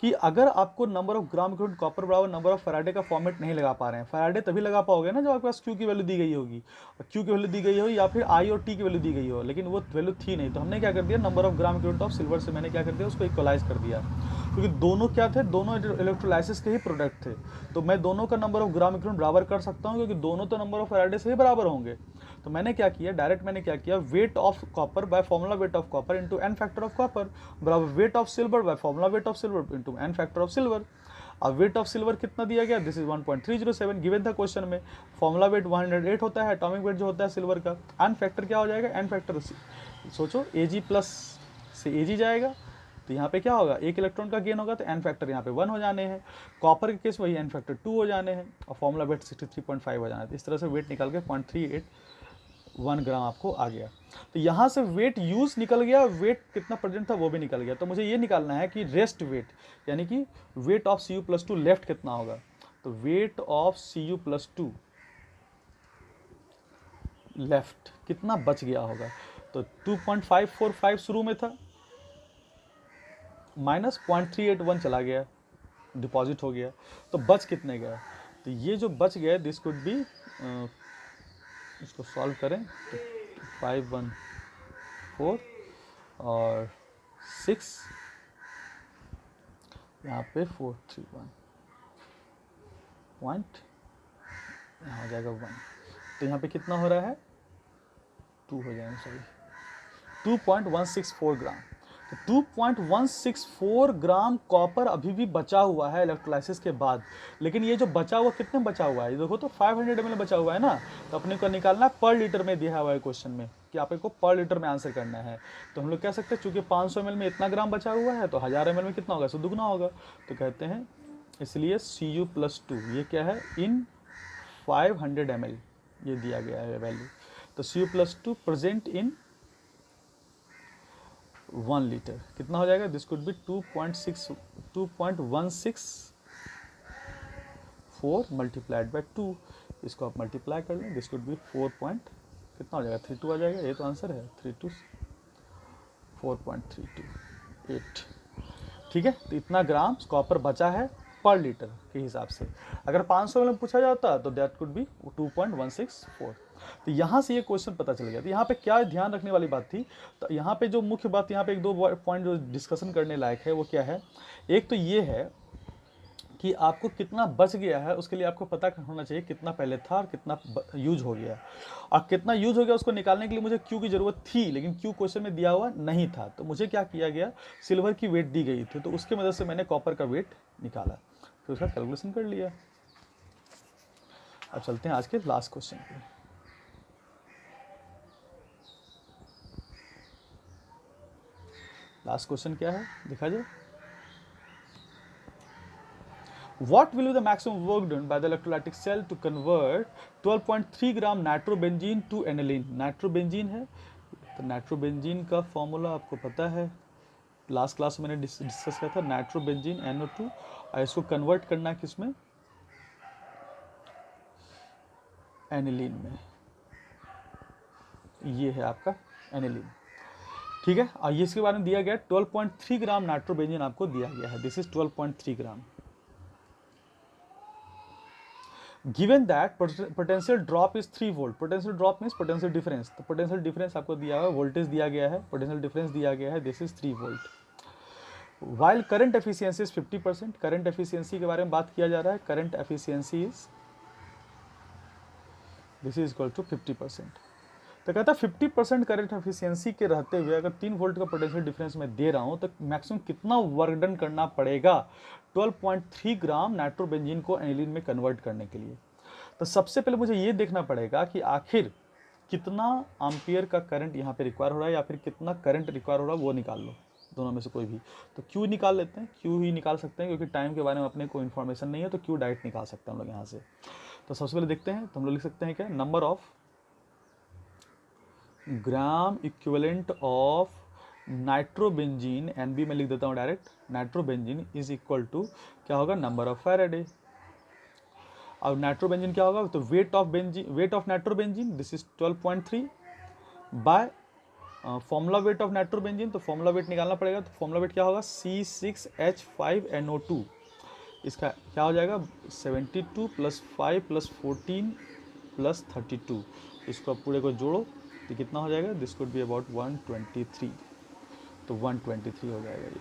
कि अगर आपको number of gram equivalent copper बराबर नंबर ऑफ फैराडे का फॉर्मेट नहीं लगा पा रहे हैं, फैराडे तभी लगा पाओगे ना जब आपके पास क्यू की वैल्यू दी गई होगी, और क्यू की वैल्यू दी गई हो या फिर आई और टी की वैल्यू दी गई हो, लेकिन वो वैल्यू थी नहीं। तो हमने क्या कर दिया, number of gram equivalent of silver से मैंने क्या कर दिया, उसको इक्वलाइज कर दिया, क्योंकि दोनों क्या थे, दोनों इलेक्ट्रोलाइसिस के ही प्रोडक्ट थे। तो मैं दोनों का नंबर ऑफ ग्राम इक्विवेलेंट बराबर कर सकता हूँ, क्योंकि दोनों तो नंबर ऑफ फैराडे से ही बराबर होंगे। तो मैंने क्या किया, डायरेक्ट मैंने क्या किया, weight of copper by formula weight of copper into N factor of copper बराबर weight of silver by formula weight of silver into N factor of silver. अब वेट ऑफ सिल्वर कितना दिया गया, दिस इज 1.307 गिवन था question में। Formula weight 108 होता है, atomic weight जो होता है सिल्वर का। एन फैक्टर क्या हो जाएगा, एन फैक्टर सोचो Ag प्लस से Ag जाएगा, तो यहाँ पे क्या होगा, एक इलेक्ट्रॉन का गेन होगा, तो एन फैक्टर यहाँ पे 1 हो जाने हैं। कॉपर के केस वही एन फैक्टर 2 हो जाने हैं, और फॉर्मूला वेट 63.5 हो जाना है। इस तरह से वेट निकाल के 0.381 ग्राम आपको आ गया। तो यहाँ से वेट यूज निकल गया, वेट कितना प्रेजेंट था वो भी निकल गया। तो मुझे ये निकालना है कि रेस्ट वेट, यानी कि वेट ऑफ Cu+2 लेफ्ट कितना होगा। तो वेट ऑफ Cu+2 लेफ्ट कितना बच गया होगा, तो 2.545 शुरू में था, माइनस 0.381 चला गया, डिपॉजिट हो गया, तो बच कितने गया। तो ये जो बच गया दिस कुड बी, इसको सॉल्व करें तो 514 और 6 यहाँ पे 431 पॉइंट, यहाँ हो जाएगा 1। तो यहाँ पे कितना हो रहा है, 2 हो जाएंगे सॉरी, 2.164 ग्राम। तो 2.164 ग्राम कॉपर अभी भी बचा हुआ है इलेक्ट्रोलाइसिस के बाद। लेकिन ये जो बचा हुआ कितने बचा हुआ है, ये देखो तो 500 ml बचा हुआ है ना। तो अपने को निकालना है पर लीटर में दिया हुआ है क्वेश्चन में कि आप को पर लीटर में आंसर करना है। तो हम लोग कह सकते हैं चूंकि 500 ml में इतना ग्राम बचा हुआ है तो 1000 ml में कितना होगा, इससे दुगना होगा। तो कहते हैं इसलिए Cu+2 ये क्या है, इन 500 ml ये दिया गया है वैल्यू। तो Cu+2 प्रेजेंट इन 1 लीटर कितना हो जाएगा, this could B 2.164 multiplied by 2। इसको आप मल्टीप्लाई कर लें, दिस कुड बी 4 पॉइंट कितना हो जाएगा, 32 आ जाएगा। ये तो आंसर है 4.32 ठीक है। तो इतना ग्राम कॉपर बचा है पर लीटर के हिसाब से। अगर 500 ml पूछा जाता तो दैट कुड बी 2.164। तो यहाँ से ये क्वेश्चन पता चल गया। तो यहाँ पे क्या ध्यान रखने वाली बात थी, तो यहाँ पे जो मुख्य बात, यहाँ पे एक दो पॉइंट जो डिस्कशन करने लायक है वो क्या है। एक तो ये है कि आपको कितना बच गया है उसके लिए आपको पता होना चाहिए कितना पहले था और कितना यूज हो गया। और कितना यूज हो गया उसको निकालने के लिए मुझे क्यू की ज़रूरत थी, लेकिन क्यू क्वेश्चन में दिया हुआ नहीं था। तो मुझे क्या किया गया, सिल्वर की वेट दी गई थी तो उसकी मदद से मैंने कॉपर का वेट निकाला, फिर उसका कैलकुलेशन कर लिया। अब चलते हैं आज के लास्ट क्वेश्चन पे। लास्ट क्वेश्चन क्या है दिखा जाए। What will be the maximum work done by the electrolytic cell to convert 12.3 gram nitrobenzene to aniline. Nitrobenzene है तो नाइट्रोबेंजीन का फॉर्मूला आपको पता है, लास्ट क्लास में मैंने डिस्कस किया था, नाइट्रोबेंजीन NO2। और इसको कन्वर्ट करना है किसमें, एनिलीन में। ये है आपका एनिलीन, ठीक है। और ये इसके बारे में दिया गया 12.3 ग्राम नाइट्रोबेंजीन आपको दिया गया है, this is 12.3 gram. Given that potential drop is 3 volt, potential drop means potential difference, तो potential difference आपको दिया हुआ है, voltage दिया गया है, potential difference दिया गया है, this is 3 volt। While current efficiency is 50%, current efficiency के बारे में बात किया जा रहा है, current efficiency is this is equal to 50%। तो कहता है 50% करंट एफिशिएंसी के रहते हुए अगर 3 वोल्ट का पोटेंशियल डिफरेंस मैं दे रहा हूं तो मैक्सिमम कितना वर्क डन करना पड़ेगा 12.3 ग्राम नाइट्रोबेंजीन को एनिलीन में कन्वर्ट करने के लिए। तो सबसे पहले मुझे ये देखना पड़ेगा कि आखिर कितना एम्पियर का करंट यहाँ पे रिक्वायर हो रहा है या फिर कितना करंट रिक्वायर हो रहा है, वो निकाल लो दोनों में से कोई भी। तो क्यू निकाल लेते हैं, क्यू ही निकाल सकते हैं क्योंकि टाइम के बारे में अपने को इन्फॉर्मेशन नहीं है, तो क्यू डायरेक्ट निकाल सकते हैं हम लोग यहाँ से। तो सबसे पहले देखते हैं, तो हम लोग लिख सकते हैं क्या, number of gram equivalent of nitrobenzene, NB में लिख देता हूँ direct, nitrobenzene is equal to क्या होगा, नंबर ऑफ फैराडे। अब नाइट्रोबेंजीन क्या होगा, तो weight of nitrobenzene this is 12.3 by formula weight of nitrobenzene. तो फॉर्मूला वेट निकालना पड़ेगा, तो फॉर्मूला वेट क्या होगा, C6H5NO2। इसका क्या हो जाएगा, 72 + 5 + 14 + 32। इसको पूरे को जोड़ो तो कितना हो जाएगा, दिस कुड बी अबाउट 123। तो 123 हो जाएगा ये।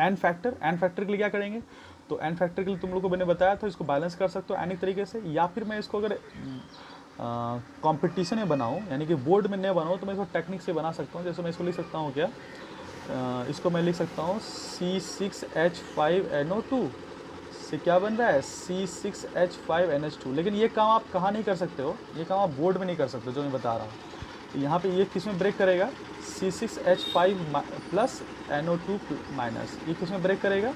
एन फैक्टर के लिए क्या करेंगे, तो एन फैक्टर के लिए तुम लोग को मैंने बताया था, इसको बैलेंस कर सकते हो एनी तरीके से, या फिर मैं इसको अगर कंपटीशन में बनाऊं यानी कि बोर्ड में नहीं बनाऊं तो मैं इसको टेक्निक से बना सकता हूं। जैसे मैं इसको लिख सकता हूं क्या, इसको मैं लिख सकता हूं C6H5NO2 से क्या बन रहा है, C6H5NH2। लेकिन ये काम आप कहाँ नहीं कर सकते हो, ये काम आप बोर्ड में नहीं कर सकते जो मैं बता रहा हूँ। तो यहाँ पे ये किस में ब्रेक करेगा, C6H5 प्लस NO2 माइनस, ये किस में ब्रेक करेगा,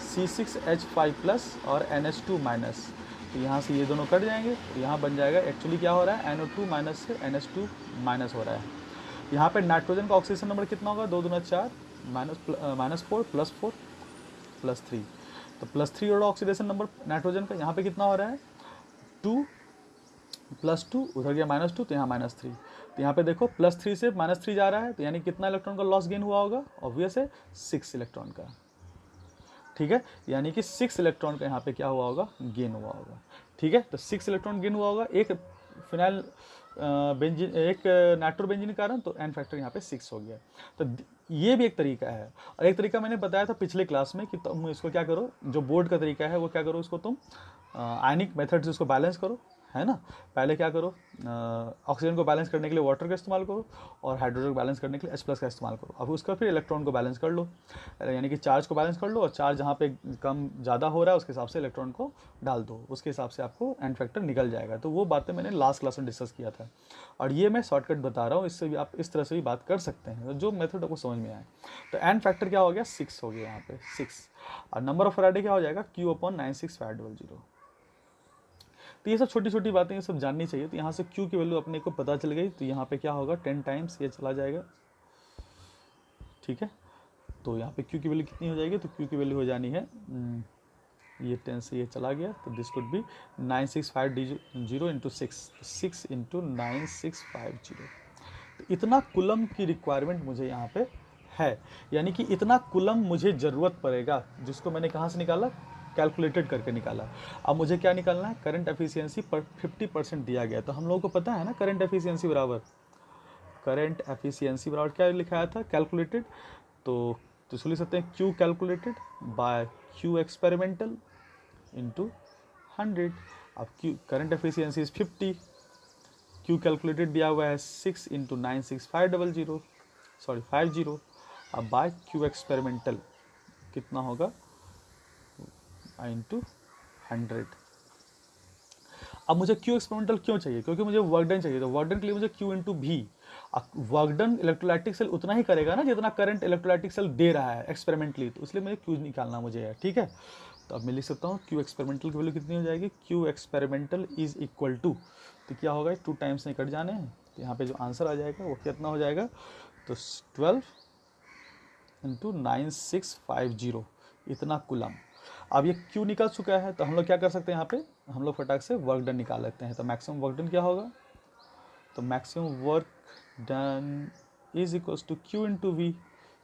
C6H5 प्लस और NH2 माइनस। तो यहाँ से ये दोनों कट जाएंगे, तो यहाँ बन जाएगा, एक्चुअली क्या हो रहा है, NO2 माइनस से NH2 माइनस हो रहा है। यहाँ पे नाइट्रोजन का ऑक्सीजन नंबर कितना होगा, 2 दूना 4 -4 +4 +3। तो +3 और ऑक्सीडेशन नंबर नाइट्रोजन का यहाँ पे कितना हो रहा है, 2 + 2, उधर गया -2 तो यहाँ -3। तो यहाँ पे देखो +3 से -3 जा रहा है, तो यानी कितना इलेक्ट्रॉन का लॉस गेन हुआ होगा, ऑब्वियस है 6 इलेक्ट्रॉन का, ठीक है। यानी कि 6 इलेक्ट्रॉन का यहाँ पे क्या हुआ होगा, गेन हुआ होगा, ठीक है। तो 6 इलेक्ट्रॉन गेन हुआ होगा एक फिनाइल बेंजीन, एक नाइट्रोबेंजीन के कारण, तो एन फैक्टर यहाँ पे 6 हो गया। तो ये भी एक तरीका है। और एक तरीका मैंने बताया था पिछले क्लास में कि तुम इसको क्या करो, जो बोर्ड का तरीका है वो क्या करो, उसको तुम आयनिक मेथड से उसको बैलेंस करो, है ना। पहले क्या करो, ऑक्सीजन को बैलेंस करने के लिए वाटर का इस्तेमाल करो और हाइड्रोजन को बैलेंस करने के लिए H+ का इस्तेमाल करो। अब उसका फिर इलेक्ट्रॉन को बैलेंस कर लो, यानी कि चार्ज को बैलेंस कर लो, और चार्ज जहाँ पे कम ज़्यादा हो रहा है उसके हिसाब से इलेक्ट्रॉन को डाल दो, उसके हिसाब से आपको एंड फैक्टर निकल जाएगा। तो वो बातें मैंने लास्ट क्लास में डिस्कस किया था, और ये मैं शॉर्टकट बता रहा हूँ, इससे भी आप इस तरह से भी बात कर सकते हैं, जो मेथड आपको समझ में आए। तो एंड फैक्टर क्या हो गया, 6 हो गया यहाँ पे 6, और नंबर ऑफ फैराडे क्या हो जाएगा, Q/96 तो ये सब छोटी छोटी बातें ये सब जाननी चाहिए। तो यहाँ से Q की वैल्यू अपने को पता चल गई, तो यहाँ पे क्या होगा 10 टाइम्स ये चला जाएगा, ठीक है। तो यहाँ पे Q की वैल्यू कितनी हो जाएगी, तो Q की वैल्यू हो जानी है, ये 10 से ये चला गया, तो this could B 9650 into 6 into 9650। तो इतना कुलम की रिक्वायरमेंट मुझे यहाँ पे है, यानी कि इतना कुलम मुझे ज़रूरत पड़ेगा, जिसको मैंने कहाँ से निकाला, कैलकुलेटेड करके निकाला। अब मुझे क्या निकालना है, करंट एफिशिएंसी पर 50% दिया गया। तो हम लोगों को पता है ना, करंट एफिशिएंसी बराबर क्या लिखाया था, कैलकुलेटेड। तो लिख सकते हैं Q calculated by Q experimental into 100। अब Q current efficiency is 50, Q calculated दिया हुआ है 6 इंटू 50। अब बाय Q एक्सपेरिमेंटल कितना होगा, इंटू 100। अब मुझे Q एक्सपेरिमेंटल क्यों चाहिए, क्योंकि मुझे वर्क डन चाहिए। तो वर्क डन के लिए मुझे Q into V, work done electrolytic cell उतना ही करेगा ना जितना करंट इलेक्ट्रोलाइटिक सेल दे रहा है एक्सपेरिमेंटली, तो इसलिए मुझे Q निकालना मुझे है, ठीक है। तो अब मैं लिख सकता हूँ Q एक्सपेरिमेंटल की वैल्यू कितनी हो जाएगी, Q experimental is equal to, तो क्या होगा 2 टाइम्स नहीं कट जाने हैं, तो यहाँ पे जो आंसर आ जाएगा वो कितना हो जाएगा, तो 12 इंटू 9650 इतना कुलम। अब ये Q निकल चुका है, तो हम लोग क्या कर सकते हैं, यहाँ पे हम लोग फटाक से वर्क डन निकाल लेते हैं। तो मैक्सिमम वर्क डन क्या होगा, तो maximum work done is equals to Q into V,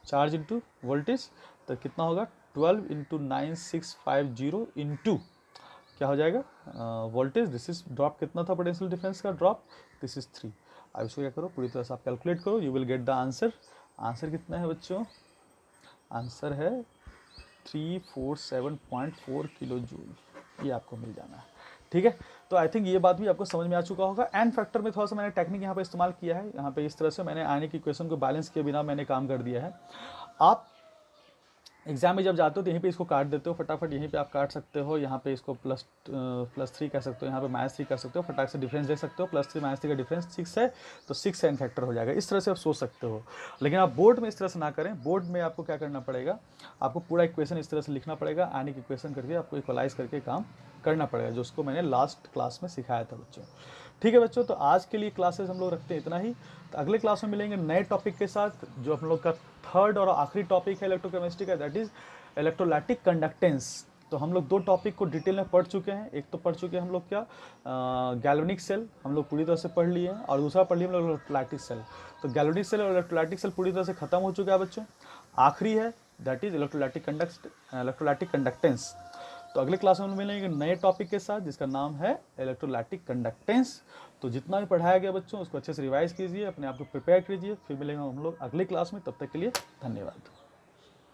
charge into voltage. तो कितना होगा 12 इंटू 9650 इंटू क्या हो जाएगा, वोल्टेज, दिस इज ड्रॉप कितना था पोटेंशियल डिफरेंस का ड्रॉप, दिस इज 3। अब इसको क्या करो, पूरी तरह से आप कैलकुलेट करो, you will get the answer. Answer कितना है बच्चों, आंसर है 347.4 किलो जूल, ये आपको मिल जाना है, ठीक है। तो आई थिंक ये बात भी आपको समझ में आ चुका होगा। एंड फैक्टर में थोड़ा सा मैंने टेक्निक यहाँ पे इस्तेमाल किया है, यहाँ पे इस तरह से मैंने आने की इक्वेशन को बैलेंस किए बिना मैंने काम कर दिया है। आप एग्जाम में जब जाते हो तो यहीं पे इसको काट देते हो फटाफट, यहीं पे आप काट सकते हो, यहाँ पे इसको +3 कह सकते हो, यहाँ पे -3 कर सकते हो, फटाक से डिफरेंस देख सकते हो, +3 -3 का डिफरेंस 6 है, तो 6 एंड फैक्टर हो जाएगा। इस तरह से आप सोच सकते हो, लेकिन आप बोर्ड में इस तरह से ना करें। बोर्ड में आपको क्या करना पड़ेगा, आपको पूरा इक्वेशन इस तरह से लिखना पड़ेगा, आने की इक्वेशन करके आपको इक्वलाइज करके काम करना पड़ेगा, जो उसको मैंने लास्ट क्लास में सिखाया था बच्चों, ठीक है बच्चों। तो आज के लिए क्लासेस हम लोग रखते हैं इतना ही। तो अगले क्लास में मिलेंगे नए टॉपिक के साथ, जो हम लोग का थर्ड और आखिरी टॉपिक है इलेक्ट्रोकेमिस्ट्री का, दैट इज इलेक्ट्रोलैटिक कंडक्टेंस। तो हम लोग 2 टॉपिक को डिटेल में पढ़ चुके हैं। एक तो पढ़ चुके हैं हम लोग क्या, गैल्वेनिक सेल हम लोग पूरी तरह से पढ़ लिए हैं, और दूसरा पढ़ लिए हम लोग इलेक्ट्रोलैटिक सेल। तो गैल्वेनिक सेल और इलेक्ट्रोलैटिक सेल पूरी तरह से खत्म हो चुका है बच्चों। आखिरी है दैट इज इलेक्ट्रोलैटिक कंडक्टेंस। तो अगले क्लास में हम मिलेंगे नए टॉपिक के साथ, जिसका नाम है इलेक्ट्रोलैटिक कंडक्टेंस। तो जितना भी पढ़ाया गया बच्चों, उसको अच्छे से रिवाइज कीजिए, अपने आप को प्रिपेयर कीजिए। फिर मिलेंगे हम लोग अगली क्लास में, तब तक के लिए धन्यवाद।